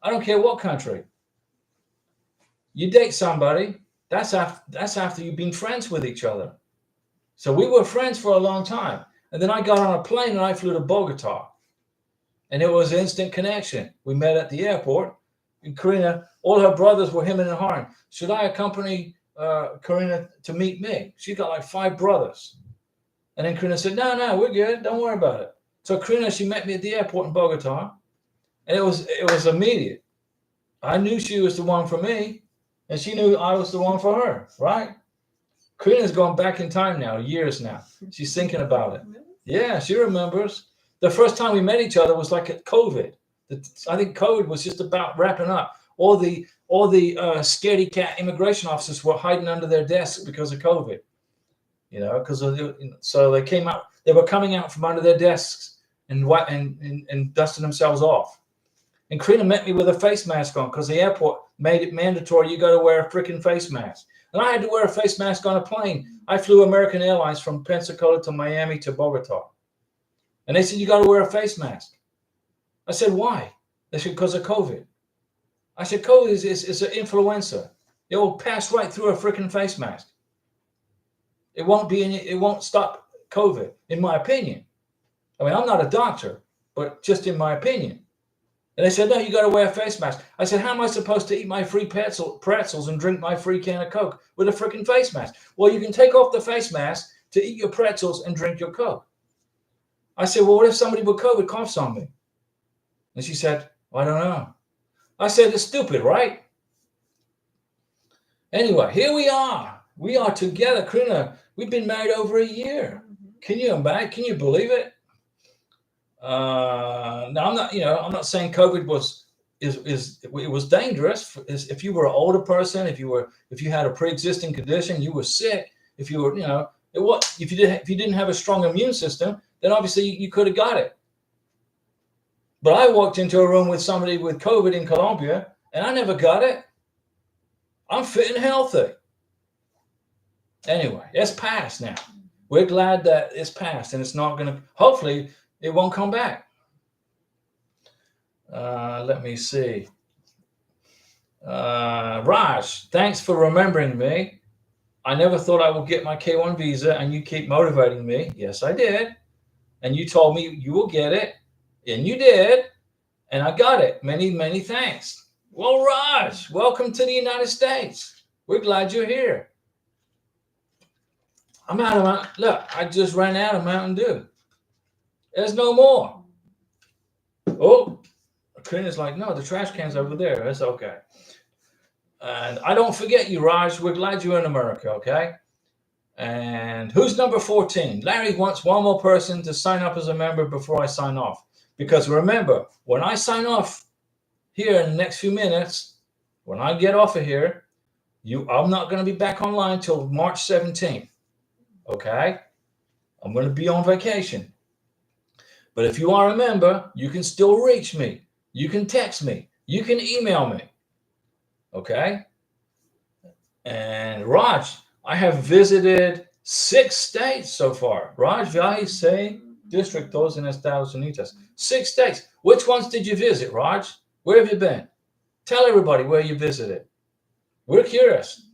I don't care what country. You date somebody, that's after you've been friends with each other. So we were friends for a long time. And then I got on a plane and I flew to Bogota. And it was instant connection. We met at the airport. And Karina, all her brothers were hemming and hawing. Should I accompany Karina to meet me? She got like 5 brothers. And then Karina said, no, we're good. Don't worry about it. So Karina, she met me at the airport in Bogota. And it was immediate. I knew she was the one for me. And she knew I was the one for her, right? Karina's gone back in time now, years now. She's thinking about it. Yeah, she remembers. The first time we met each other was like at COVID. I think COVID was just about wrapping up. All the scaredy cat immigration officers were hiding under their desks because of COVID. So they came out. They were coming out from under their desks and dusting themselves off. And Karina met me with a face mask on because the airport made it mandatory. You got to wear a freaking face mask. And I had to wear a face mask on a plane. I flew American Airlines from Pensacola to Miami to Bogota. And they said, you got to wear a face mask. I said, why? They said, because of COVID. I said, COVID is an influenza. It will pass right through a freaking face mask. It won't stop COVID, in my opinion. I mean, I'm not a doctor, but just in my opinion. And they said, no, you got to wear a face mask. I said, how am I supposed to eat my free pretzels and drink my free can of Coke with a freaking face mask? Well, you can take off the face mask to eat your pretzels and drink your Coke. I said, well, what if somebody with COVID coughs on me? And she said, well, I don't know. I said, it's stupid, right? Anyway, here we are. We are together. Karina, we've been married over a year. Can you imagine? Can you believe it? Now I'm not saying COVID was dangerous. If you were an older person, if you had a pre-existing condition, you were sick. If you were, if you didn't have a strong immune system, then obviously you could have got it. But I walked into a room with somebody with COVID in Colombia, and I never got it. I'm fit and healthy. Anyway, it's past now. We're glad that it's past, and it's not going to. Hopefully, it won't come back. Let me see. Raj, thanks for remembering me. I never thought I would get my K1 visa, and you keep motivating me. Yes, I did. And you told me you will get it, and you did, and I got it. Many, many thanks. Well, Raj, welcome to the United States. We're glad you're here. I'm out of look, I just ran out of Mountain Dew. There's no more. Oh, Karina's like, no, the trash can's over there. That's okay. And I don't forget you, Raj. We're glad you're in America, okay? And who's number 14? Larry wants one more person to sign up as a member before I sign off. Because remember, when I sign off here in the next few minutes, when I get off of here, I'm not going to be back online until March 17th, okay? I'm going to be on vacation. But if you are a member, you can still reach me. You can text me. You can email me. Okay? And Raj, I have visited 6 states so far. Raj, viajé 6 distritos en Estados Unidos. 6 states. Which ones did you visit, Raj? Where have you been? Tell everybody where you visited. We're curious.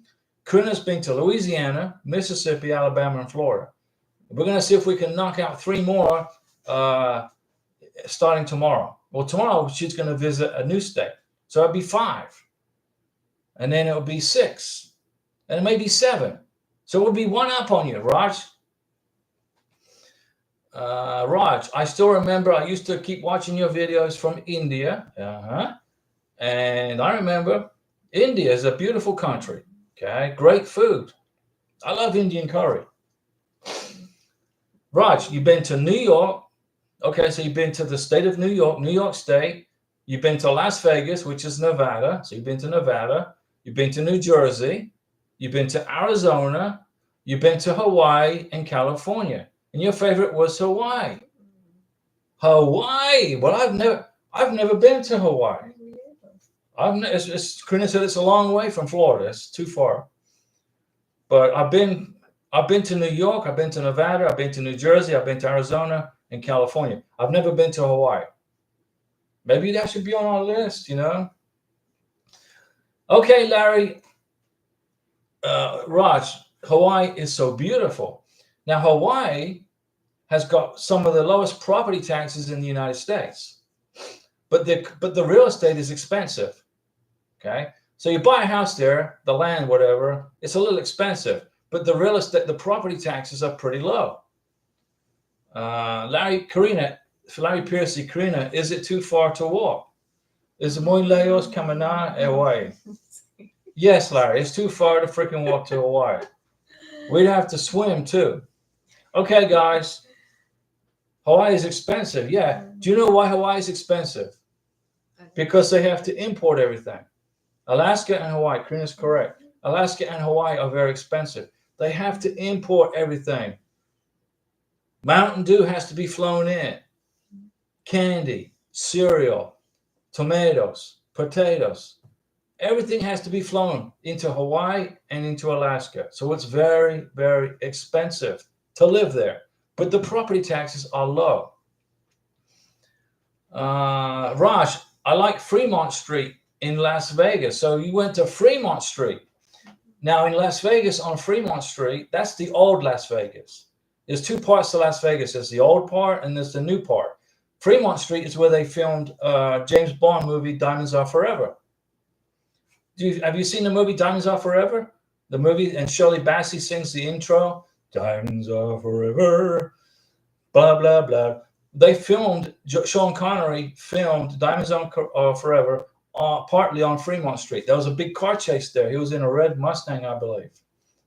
Karina's been to Louisiana, Mississippi, Alabama, and Florida. We're going to see if we can knock out 3 more starting tomorrow. Well, tomorrow she's going to visit a new state. So it'll be 5. And then it'll be 6. And maybe 7. So we'll be 1 up on you, Raj. Raj, I still remember I used to keep watching your videos from India. And I remember India is a beautiful country. Okay, great food. I love Indian curry. Raj, you've been to New York. Okay, so you've been to the state of New York State. You've been to Las Vegas, which is Nevada. So you've been to Nevada. You've been to New Jersey. You've been to Arizona. You've been to Hawaii and California. And your favorite was Hawaii. Hawaii. Well, I've never been to Hawaii. Karina said it's a long way from Florida. It's too far. But I've been to New York. I've been to Nevada. I've been to New Jersey. I've been to Arizona and California. I've never been to Hawaii. Maybe that should be on our list, Okay, Larry. Raj, Hawaii is so beautiful. Now, Hawaii has got some of the lowest property taxes in the United States. But the real estate is expensive. Okay? So you buy a house there, the land, whatever, it's a little expensive. But the real estate, the property taxes are pretty low. Larry Piercy, Karina, is it too far to walk? Is muy lejos caminar Hawaii? Yes, Larry, it's too far to freaking walk to Hawaii. We'd have to swim too. Okay, guys. Hawaii is expensive. Yeah. Do you know why Hawaii is expensive? Because they have to import everything. Alaska and Hawaii, Karina's correct. Alaska and Hawaii are very expensive. They have to import everything. Mountain Dew has to be flown in. Candy, cereal, tomatoes, potatoes. Everything has to be flown into Hawaii and into Alaska. So it's very, very expensive to live there. But the property taxes are low. Raj, I like Fremont Street in Las Vegas. So you went to Fremont Street. Now in Las Vegas on Fremont Street, that's the old Las Vegas. There's two parts to Las Vegas. There's the old part and there's the new part. Fremont Street is where they filmed James Bond movie Diamonds Are Forever. Have you seen the movie Diamonds Are Forever? The movie, and Shirley Bassey sings the intro. Diamonds are forever, blah, blah, blah. They filmed, Sean Connery filmed Diamonds Are Forever partly on Fremont Street. There was a big car chase there. He was in a red Mustang, I believe.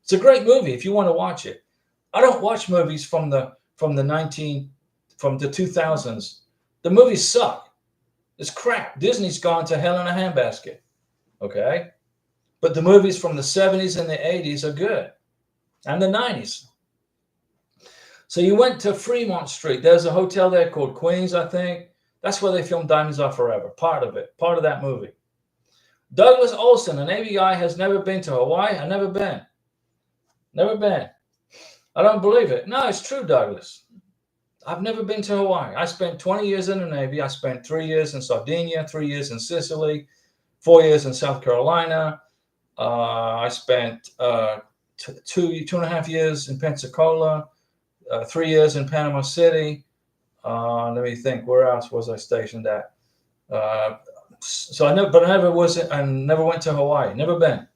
It's a great movie if you want to watch it. I don't watch movies from the 2000s. The movies suck. It's crap. Disney's gone to hell in a handbasket. Okay? But the movies from the 70s and the 80s are good. And the 90s. So you went to Fremont Street. There's a hotel there called Queens, I think. That's where they filmed Diamonds Are Forever. Part of it. Part of that movie. Douglas Olson, a Navy guy, has never been to Hawaii. I've never been. Never been. I don't believe it. No, it's true, Douglas. I've never been to Hawaii. I spent 20 years in the Navy. I spent 3 years in Sardinia, 3 years in Sicily, 4 years in South Carolina. I spent 2.5 years in Pensacola, 3 years in Panama City. Let me think. Where else was I stationed at? So I never went to Hawaii. Never been.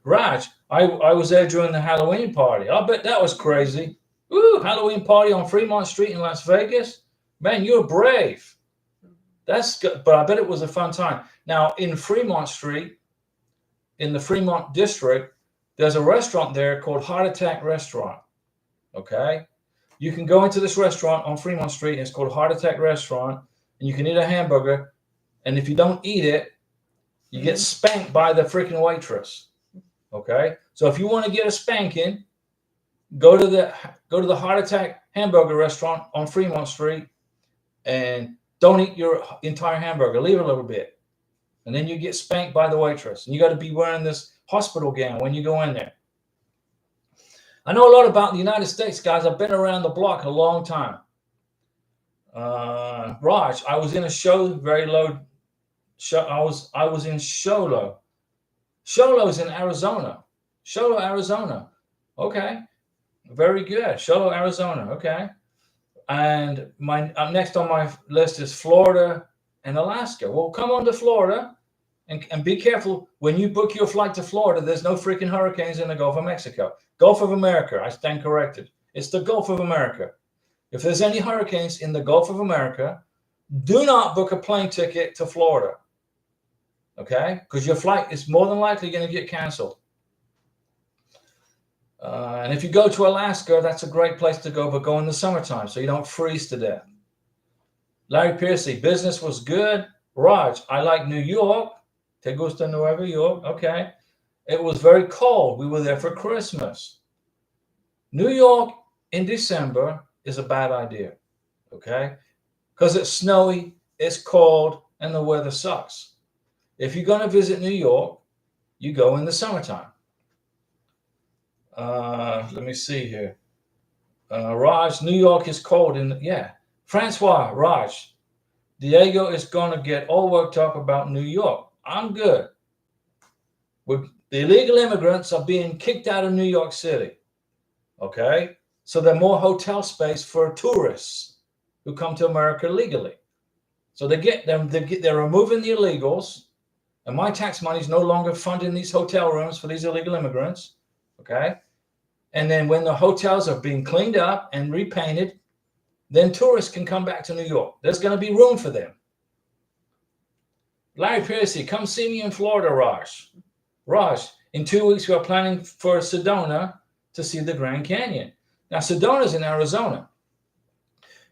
Raj, I was there during the Halloween party. I bet that was crazy. Ooh, Halloween party on Fremont Street in Las Vegas. Man, you're brave. That's good, but I bet it was a fun time. Now, in Fremont Street, in the Fremont district, there's a restaurant there called Heart Attack Restaurant. Okay? You can go into this restaurant on Fremont Street, and it's called Heart Attack Restaurant, and you can eat a hamburger, and if you don't eat it, you get spanked by the freaking waitress. Okay? So if you want to get a spanking, go to the Heart Attack Hamburger Restaurant on Fremont Street, and don't eat your entire hamburger. Leave a little bit. And then you get spanked by the waitress. And you got to be wearing this hospital gown when you go in there. I know a lot about the United States, guys. I've been around the block a long time. Raj, I was in a show, very low. I was in Sholo. Sholo's in Arizona. Sholo, Arizona. Okay. Very good. Sholo, Arizona. Okay. And next on my list is Florida and Alaska. Well, come on to Florida and be careful. When you book your flight to Florida, there's no freaking hurricanes in the Gulf of Mexico. Gulf of America. I stand corrected. It's the Gulf of America. If there's any hurricanes in the Gulf of America, do not book a plane ticket to Florida. Okay? Because your flight is more than likely going to get canceled. And if you go to Alaska, that's a great place to go, but go in the summertime so you don't freeze to death. Larry Piercy, business was good. Raj, I like New York. Te gusta Nueva York? Okay. It was very cold. We were there for Christmas. New York in December is a bad idea. Okay? Because it's snowy, it's cold, and the weather sucks. If you're going to visit New York, you go in the summertime. Let me see here. Raj, New York is cold. Francois, Raj, Diego is going to get all worked up about New York. I'm good. The illegal immigrants are being kicked out of New York City. Okay? So there's more hotel space for tourists who come to America legally. So they're removing the illegals, and my tax money is no longer funding these hotel rooms for these illegal immigrants. Okay? And then when the hotels are being cleaned up and repainted, then tourists can come back to New York. There's going to be room for them. Larry Piercy, come see me in Florida, Raj. Raj, in 2 weeks, we're planning for Sedona to see the Grand Canyon. Now, Sedona's in Arizona.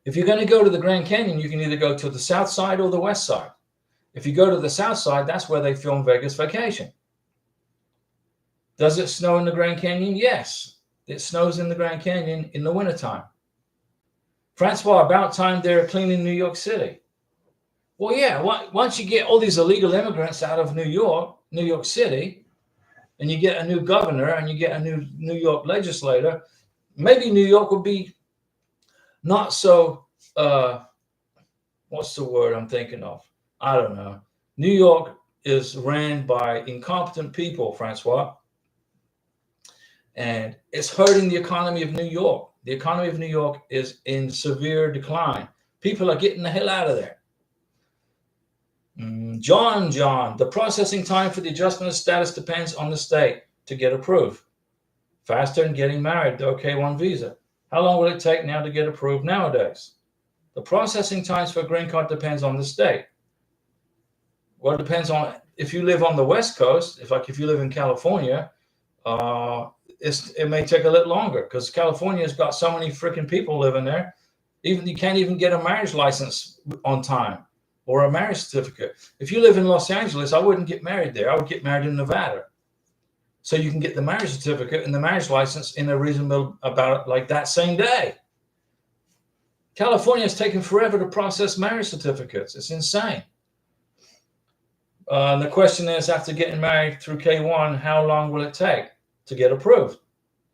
If you're going to go to the Grand Canyon, you can either go to the south side or the west side. If you go to the south side, that's where they film Vegas Vacation. Does it snow in the Grand Canyon? Yes. It snows in the Grand Canyon in the wintertime. Francois, about time they're cleaning New York City. Well, yeah, once you get all these illegal immigrants out of New York City, and you get a new governor and you get a new New York legislator, maybe New York will be not so, what's the word I'm thinking of? I don't know. New York is ran by incompetent people, Francois, and it's hurting the economy of New York. The economy of New York is in severe decline. People are getting the hell out of there. John, the processing time for the adjustment of status depends on the state to get approved. Faster than getting married, the OK1 visa. How long will it take now to get approved nowadays? The processing times for a green card depends on the state. Well, it depends on if you live on the West Coast. If you live in California, it may take a little longer because California's got so many freaking people living there. Even you can't even get a marriage license on time or a marriage certificate. If you live in Los Angeles, I wouldn't get married there. I would get married in Nevada. So you can get the marriage certificate and the marriage license in a reasonable about like that same day. California is taking forever to process marriage certificates. It's insane. The question is, after getting married through K1, how long will it take to get approved?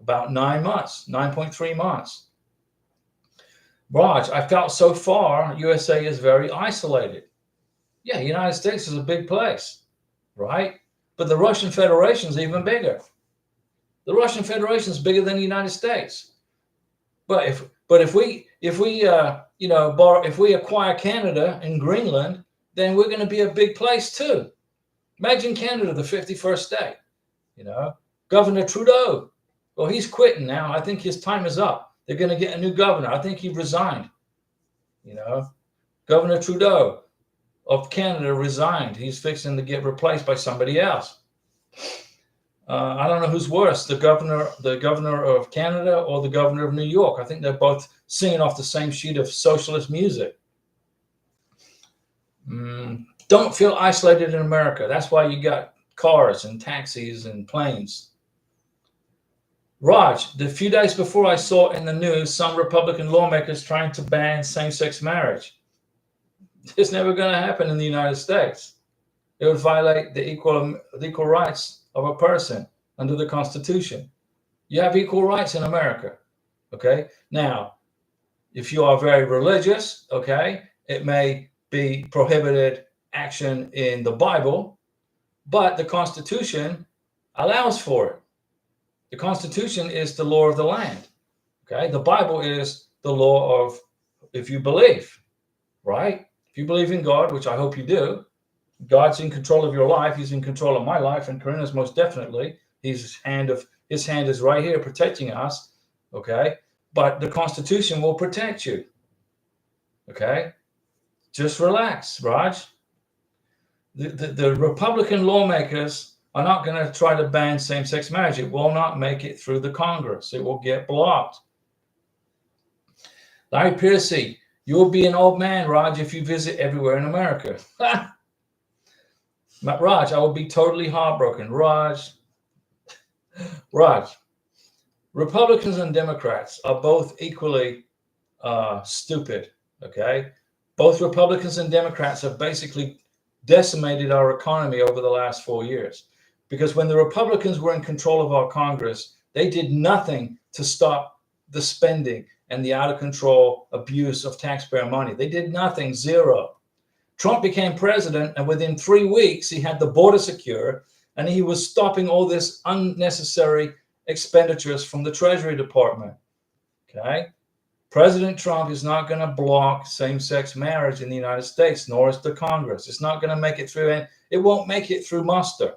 About 9 months, 9.3 months. Raj, I felt so far USA is very isolated. Yeah, the United States is a big place, right? But the Russian Federation is even bigger. The Russian Federation is bigger than the United States. But if we acquire Canada and Greenland, then we're going to be a big place too. Imagine Canada, the 51st state. Governor Trudeau. Well, he's quitting now. I think his time is up. They're going to get a new governor. I think he resigned. Governor Trudeau of Canada resigned. He's fixing to get replaced by somebody else. I don't know who's worse, the governor of Canada or the governor of New York. I think they're both singing off the same sheet of socialist music. Don't feel isolated in America. That's why you got cars and taxis and planes. Raj, the few days before I saw in the news some Republican lawmakers trying to ban same-sex marriage. It's never going to happen in the United States. It would violate the equal rights of a person under the Constitution. You have equal rights in America. Okay. Now, if you are very religious, okay, it may be prohibited action in the Bible, but the Constitution allows for it. The Constitution is the law of the land. Okay. The Bible is the law of, if you believe, right? If you believe in God, which I hope you do, God's in control of your life. He's in control of my life, and Karina's most definitely. His hand is right here protecting us. Okay. But the Constitution will protect you. Okay. Just relax, Raj. The Republican lawmakers are not going to try to ban same-sex marriage. It will not make it through the Congress. It will get blocked. Larry Piercy, you will be an old man, Raj, if you visit everywhere in America. Raj, I will be totally heartbroken. Raj, Republicans and Democrats are both equally stupid, okay? Both Republicans and Democrats have basically decimated our economy over the last 4 years. Because when the Republicans were in control of our Congress, they did nothing to stop the spending and the out-of-control abuse of taxpayer money. They did nothing, zero. Trump became president, and within 3 weeks, he had the border secure, and he was stopping all this unnecessary expenditures from the Treasury Department. Okay? President Trump is not going to block same-sex marriage in the United States, nor is the Congress. It's not going to make it through, and it won't make it through muster.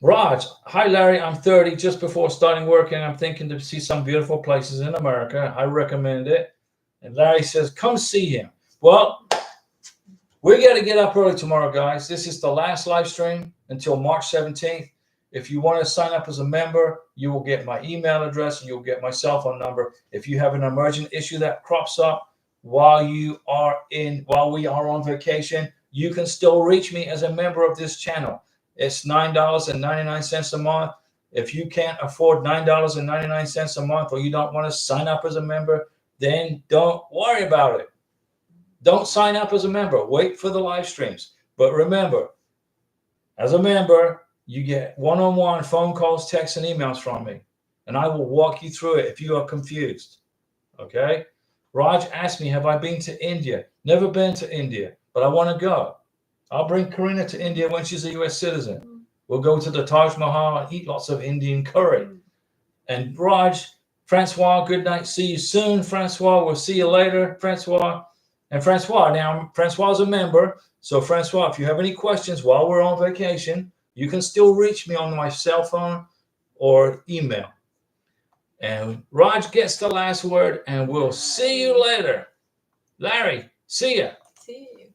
Raj, hi Larry, I'm 30, just before starting working. I'm thinking to see some beautiful places in America. I recommend it. And Larry says, come see him. Well, we got to get up early tomorrow, guys. This is the last live stream until March 17th. If you want to sign up as a member, you will get my email address and you'll get my cell phone number. If you have an emergent issue that crops up while we are on vacation, you can still reach me as a member of this channel. It's $9.99 a month. If you can't afford $9.99 a month, or you don't want to sign up as a member, then don't worry about it. Don't sign up as a member. Wait for the live streams. But remember, as a member, you get one-on-one phone calls, texts, and emails from me. And I will walk you through it if you are confused. Okay? Raj asked me, have I been to India? Never been to India, but I want to go. I'll bring Karina to India when she's a U.S. citizen. We'll go to the Taj Mahal and eat lots of Indian curry. And Raj, Francois, good night. See you soon, Francois. We'll see you later, Francois. And Francois, now Francois is a member. So Francois, if you have any questions while we're on vacation, you can still reach me on my cell phone or email. And Raj gets the last word, and we'll see you later. Larry, see ya. See you.